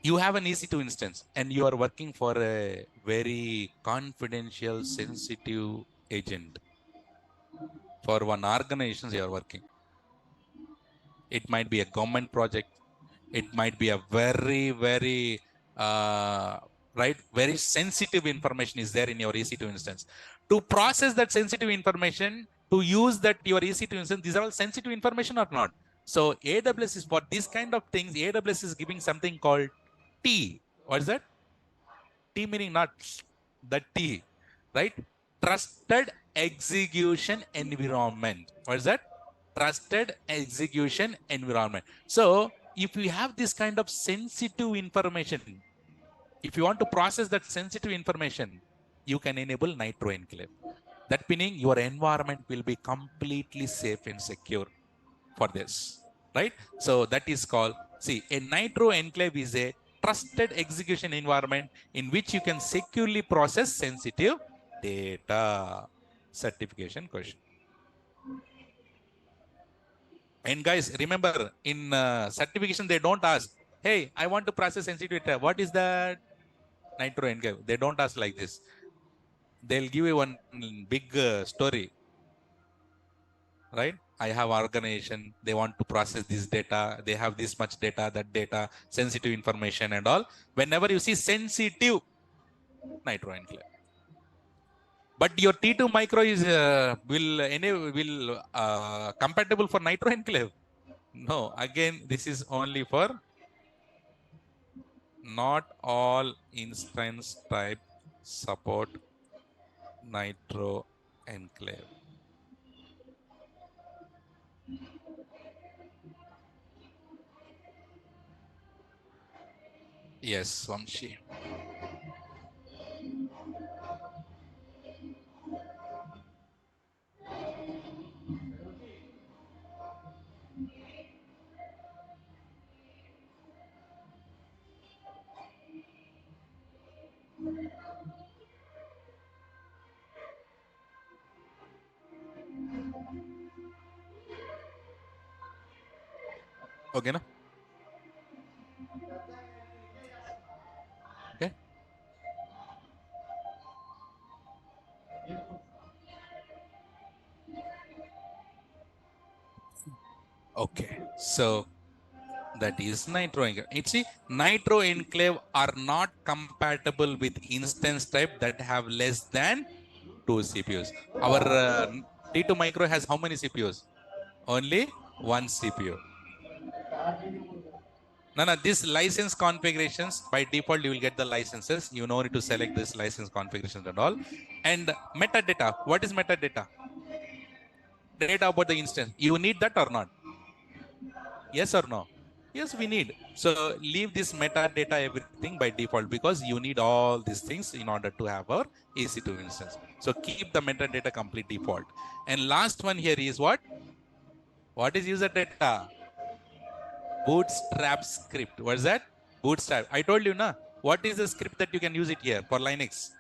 You have an EC2 instance and you are working for a very confidential, sensitive agent. For one organization you are working. It might be a government project. It might be a very, very, very sensitive information is there in your EC2 instance. To process that sensitive information, to use that your EC2 instance, these are all sensitive information or not? So AWS is for this kind of things, AWS is giving something called T. What is that? T meaning not the T, right? Trusted execution environment. What is that? Trusted execution environment. So if you have this kind of sensitive information, if you want to process that sensitive information, you can enable Nitro Enclave. That meaning your environment will be completely safe and secure for this, right? So that is called, see, a Nitro Enclave is a trusted execution environment in which you can securely process sensitive data. Certification question. And guys, remember in certification, they don't ask, hey, I want to process sensitive data. What is that? Nitro Enclave. They don't ask like this. They'll give you one big story. right? I have organization, they want to process this data, they have this much data, that data, sensitive information and all. Whenever you see sensitive, Nitro Enclave. But your T2 micro is will compatible for Nitro Enclave? No, again, this is only for not all instance type support Nitro Enclave. Yes, Vamshi. Okay, no? Okay. Okay. So that is Nitro Enclave. It's see, Nitro Enclave are not compatible with instance type that have less than 2 CPUs. Our T2 micro has how many CPUs? Only one CPU. No, this license configurations, by default, you will get the licenses. You know need to select this license configurations and all. And metadata. What is metadata? Data about the instance. You need that or not? Yes or no? Yes, we need. So leave this metadata everything by default because you need all these things in order to have our EC2 instance. So keep the metadata complete default. And last one here is what? What is user data? Bootstrap script. What is that? Bootstrap. I told you, na. What is the script that you can use it here for Linux?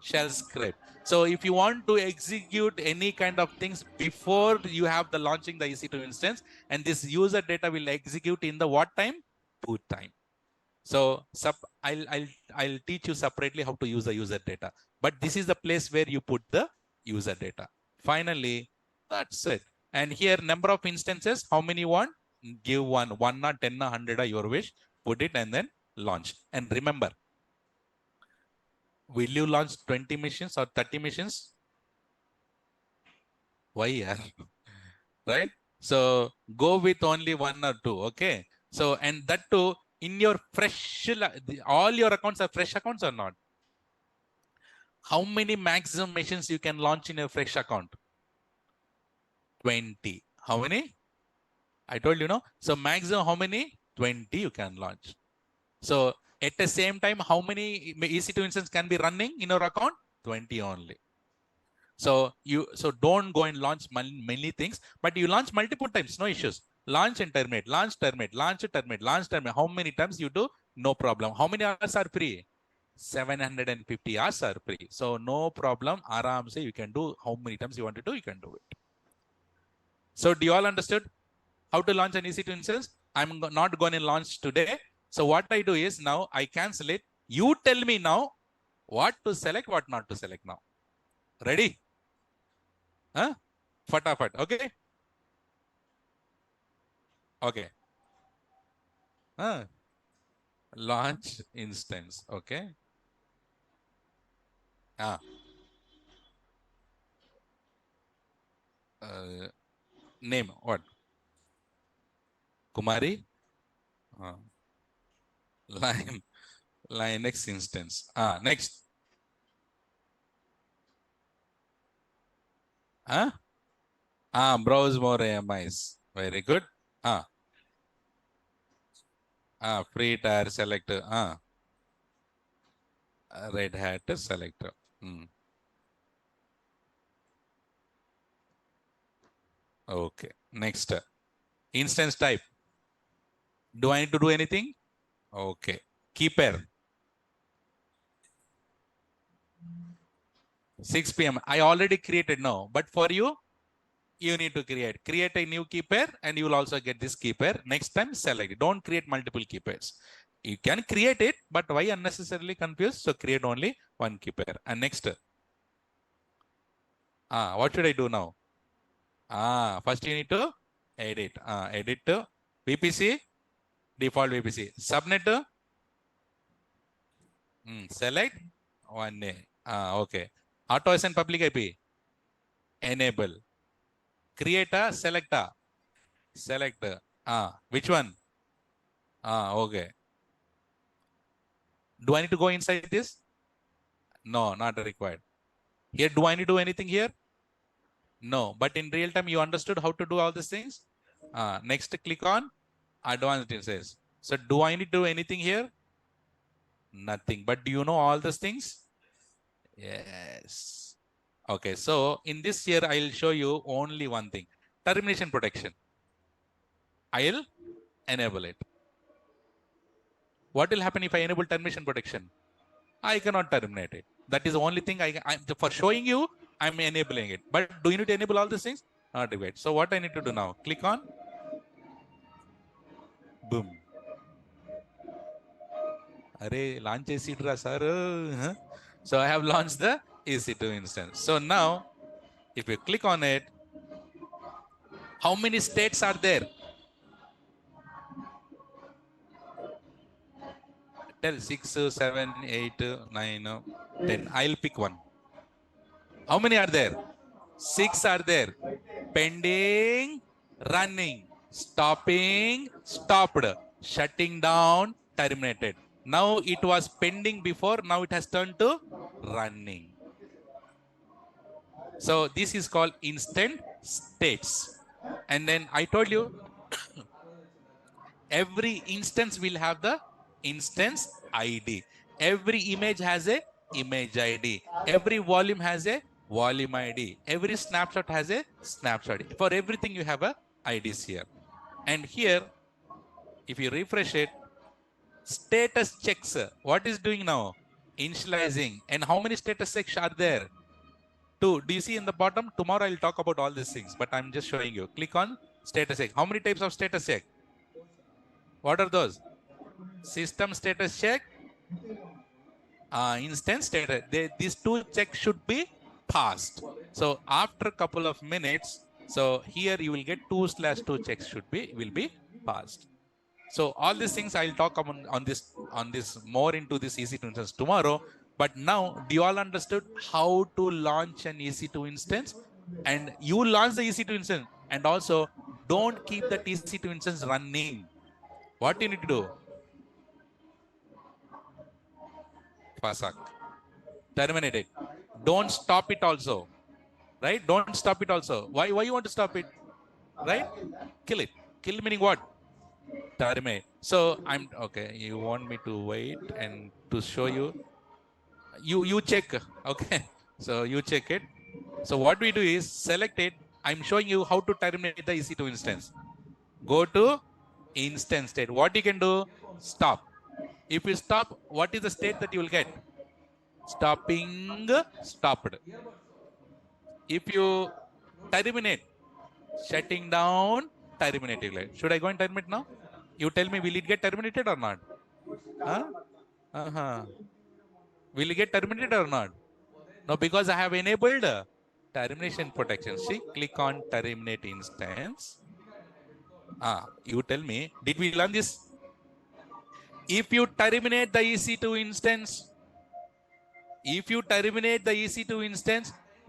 Shell script. So if you want to execute any kind of things before you have the launching the EC2 instance, and this user data will execute in the what time? Boot time. So I'll teach you separately how to use the user data. But this is the place where you put the user data. Finally, that's it. And here number of instances, how many you want? Give one or 10 or 100 or your wish. Put it and then launch. And remember, will you launch 20 machines or 30 machines? Why? Yeah? Right? So go with only one or two. Okay. So, and that too, in your fresh, all your accounts are fresh accounts or not? How many maximum machines you can launch in a fresh account? 20. How many? I told you, no? So maximum how many? 20 you can launch. So at the same time, how many EC2 instances can be running in your account? 20 only. So don't go and launch many things, but you launch multiple times, no issues. Launch and terminate, launch, terminate, launch, terminate, launch, terminate. How many times you do? No problem. How many hours are free? 750 hours are free. So no problem. Aram say you can do how many times you want to do, you can do it. So do you all understood how to launch an EC2 instance? I'm not going to launch today. So what I do is now I cancel it. You tell me now what to select, what not to select now. Ready? Huh? Fatafat. Okay. Okay. Launch instance. Okay. Name what? Kumari. Linux instance. Next. Browse more AMIs. Very good. Free tier selector. Red Hat selector. Okay. Next. Instance type. Do I need to do anything? Okay. Keeper. 6 p.m. I already created now, but for you, you need to create a new keeper and you will also get this keeper. Next time select it. Don't create multiple keepers. You can create it, but why unnecessarily confused? So create only one keeper. And next, what should I do now? First you need to edit. Edit to VPC, default VPC. Subnet to select one day. Okay. Auto assign public IP. Enable. Create a selector. Select. Which one? Okay. Do I need to go inside this? No, not required. Here, do I need to do anything here? No, but in real time, you understood how to do all these things. Next, click on advanced insights. So do I need to do anything here? Nothing, but do you know all these things? Yes. Okay, so in this year, I'll show you only one thing, termination protection. I'll enable it. What will happen if I enable termination protection? I cannot terminate it. That is the only thing for showing you, I'm enabling it. But do you need to enable all these things? Not required. So what I need to do now? Click on. Boom. Array, launch EC2, sir. So I have launched the EC2 instance. So now, if you click on it, how many states are there? Tell 6, 7, 8, 9, 10. I'll pick one. How many are there? 6 are there. Pending, running, stopping, stopped, shutting down, terminated. Now it was pending before, now it has turned to running. So this is called instant states. And then I told you, every instance will have the instance ID. Every image has a image ID. Every volume has a volume ID. Every snapshot has a snapshot ID. For everything, you have a IDs here. And here, if you refresh it, status checks. What is doing now? Initializing. And how many status checks are there? 2. Do you see in the bottom? Tomorrow I'll talk about all these things, but I'm just showing you. Click on status check. How many types of status check? What are those? System status check, instance status. These 2 checks should be passed. So after a couple of minutes, so here you will get 2/2 checks will be passed. So all these things I'll talk on this more into this EC2 instance tomorrow. But now, do you all understood how to launch an EC2 instance? And you launch the EC2 instance, and also don't keep that EC2 instance running. What do you need to do? Pasak. Terminate it. Don't stop it also. Right? Don't stop it also. Why you want to stop it? Right? Kill it. Kill meaning what? Terminate. So I'm okay. You want me to wait and to show you? You check. Okay. So you check it. So what we do is select it. I'm showing you how to terminate the EC2 instance. Go to instance state. What you can do? Stop. If you stop, what is the state that you will get? Stopping, stopped. If you terminate, shutting down, terminated. Should I go and terminate now? You tell me, will it get terminated or not? Huh? Will it get terminated or not? No, because I have enabled termination protection. See, click on terminate instance. You tell me, did we learn this? If you terminate the EC2 instance,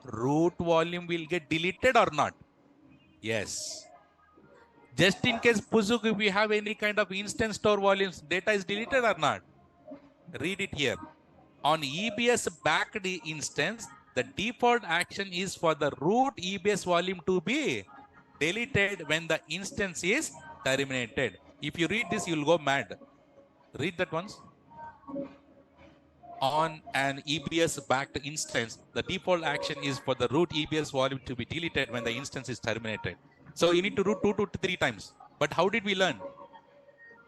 root volume will get deleted or not? Yes. Just in case, Puzuk, if we have any kind of instance store volumes, data is deleted or not? Read it here. On EBS backed instance, the default action is for the root EBS volume to be deleted when the instance is terminated. If you read this, you'll go mad. Read that once. On an EBS backed instance, the default action is for the root EBS volume to be deleted when the instance is terminated. So you need to root 2 to 3 times. But how did we learn?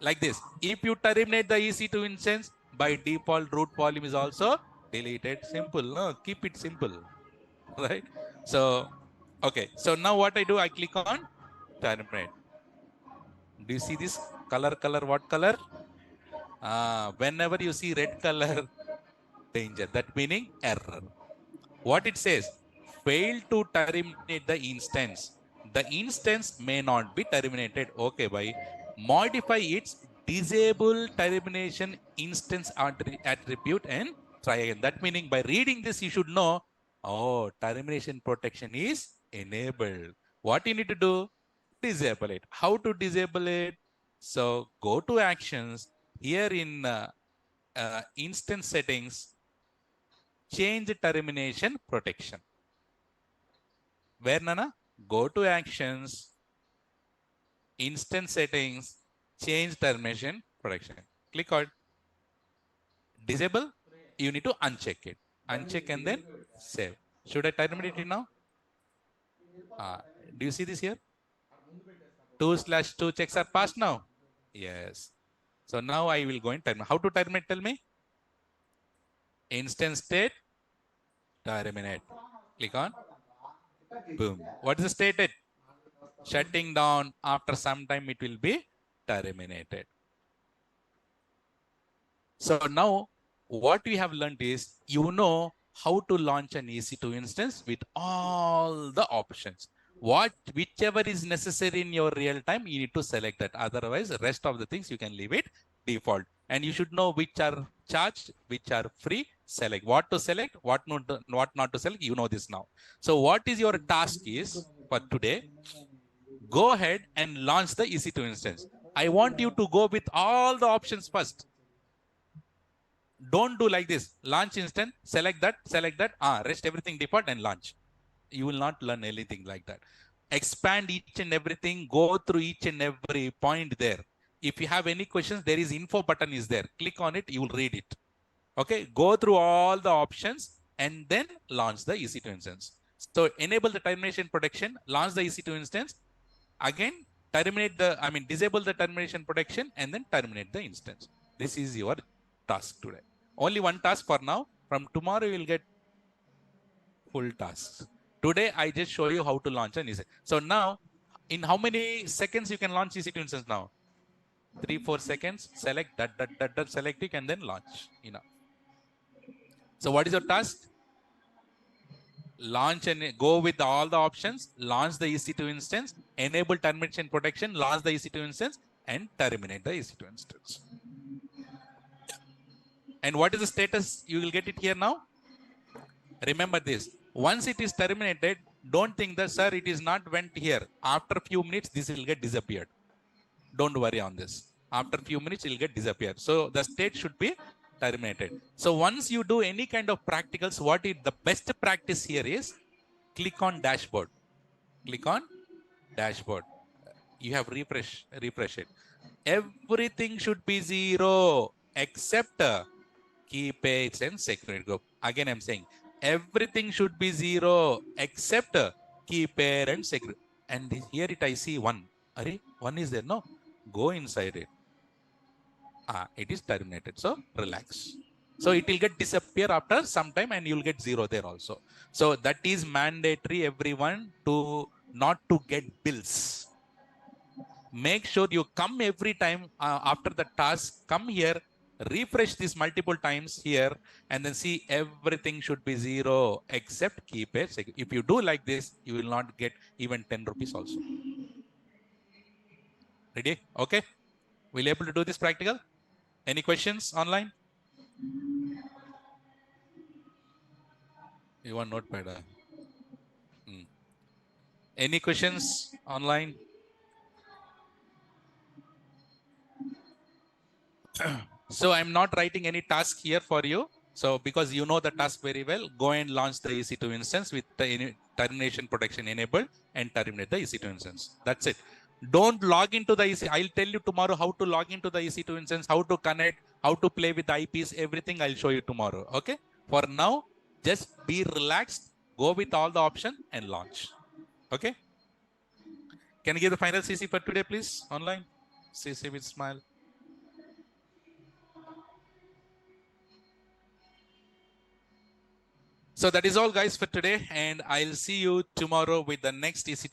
Like this. If you terminate the EC2 instance, by default root volume is also deleted. Simple. No, keep it simple. Right? So, okay. So now what I do, I click on terminate. Do you see this color? What color? Whenever you see red color, danger. That meaning error. What it says? Fail to terminate the instance. The instance may not be terminated. Okay, by modify its disable termination instance attribute and try again. That meaning by reading this, you should know, oh, termination protection is enabled. What you need to do? Disable it. How to disable it? So go to actions here in instance settings, change termination protection. Where Nana? Go to actions, instance settings, change termination protection. Click on disable. You need to uncheck it. Uncheck and then save. Should I terminate it now? Do you see this here? 2/2 checks are passed now. Yes. So now I will go and terminate. How to terminate? Tell me. Instance state, terminate. Click on. Boom. What is the stated? Shutting down. After some time, it will be terminated. So now what we have learned is, you know how to launch an EC2 instance with all the options. Whichever is necessary in your real time, you need to select that. Otherwise, the rest of the things you can leave it default. And you should know which are charged, which are free. Select what to select, what not to select. You know this now. So what is your task is for today? Go ahead and launch the EC2 instance. I want you to go with all the options first. Don't do like this. Launch instant, select that, rest everything default and launch. You will not learn anything like that. Expand each and everything, go through each and every point there. If you have any questions, there is info button is there. Click on it, you will read it. Okay, go through all the options and then launch the EC2 instance. So enable the termination protection, launch the EC2 instance. Again, disable the termination protection and then terminate the instance. This is your task today. Only one task for now. From tomorrow, you will get full tasks. Today, I just show you how to launch an EC2. So now, in how many seconds you can launch EC2 instance now? 3-4 seconds. Select that, select it, and then launch. Enough. So what is your task? Launch and go with all the options. Launch the EC2 instance. Enable termination protection. Launch the EC2 instance and terminate the EC2 instance. And what is the status? You will get it here now. Remember this. Once it is terminated, don't think that, sir, it is not went here. After a few minutes, this will get disappeared. Don't worry on this. After a few minutes, it will get disappeared. So the state should be terminated. So once you do any kind of practicals, the best practice here is click on dashboard. Click on dashboard. You have refresh it. Everything should be 0 except key page and security group. Again, I'm saying everything should be 0 except key pair and security. And here I see 1. Array, 1 is there. No, go inside it. It is terminated. So relax. So it will get disappear after some time and you'll get 0 there also. So that is mandatory, everyone, to not to get bills. Make sure you come every time after the task, come here, refresh this multiple times here, and then see everything should be 0 except keep it. If you do like this, you will not get even 10 rupees also. Ready? Okay. Will you able to do this practical? Any questions online? You want notepad? Any questions online? So I'm not writing any task here for you. So because you know the task very well, go and launch the EC2 instance with the termination protection enabled and terminate the EC2 instance. That's it. Don't log into the EC. I'll tell you tomorrow how to log into the EC2 instance, how to connect, how to play with the IPs, everything I'll show you tomorrow. Okay. For now, just be relaxed, go with all the options and launch. Okay. Can you give the final CC for today, please? Online. CC with smile. So that is all, guys, for today. And I'll see you tomorrow with the next EC2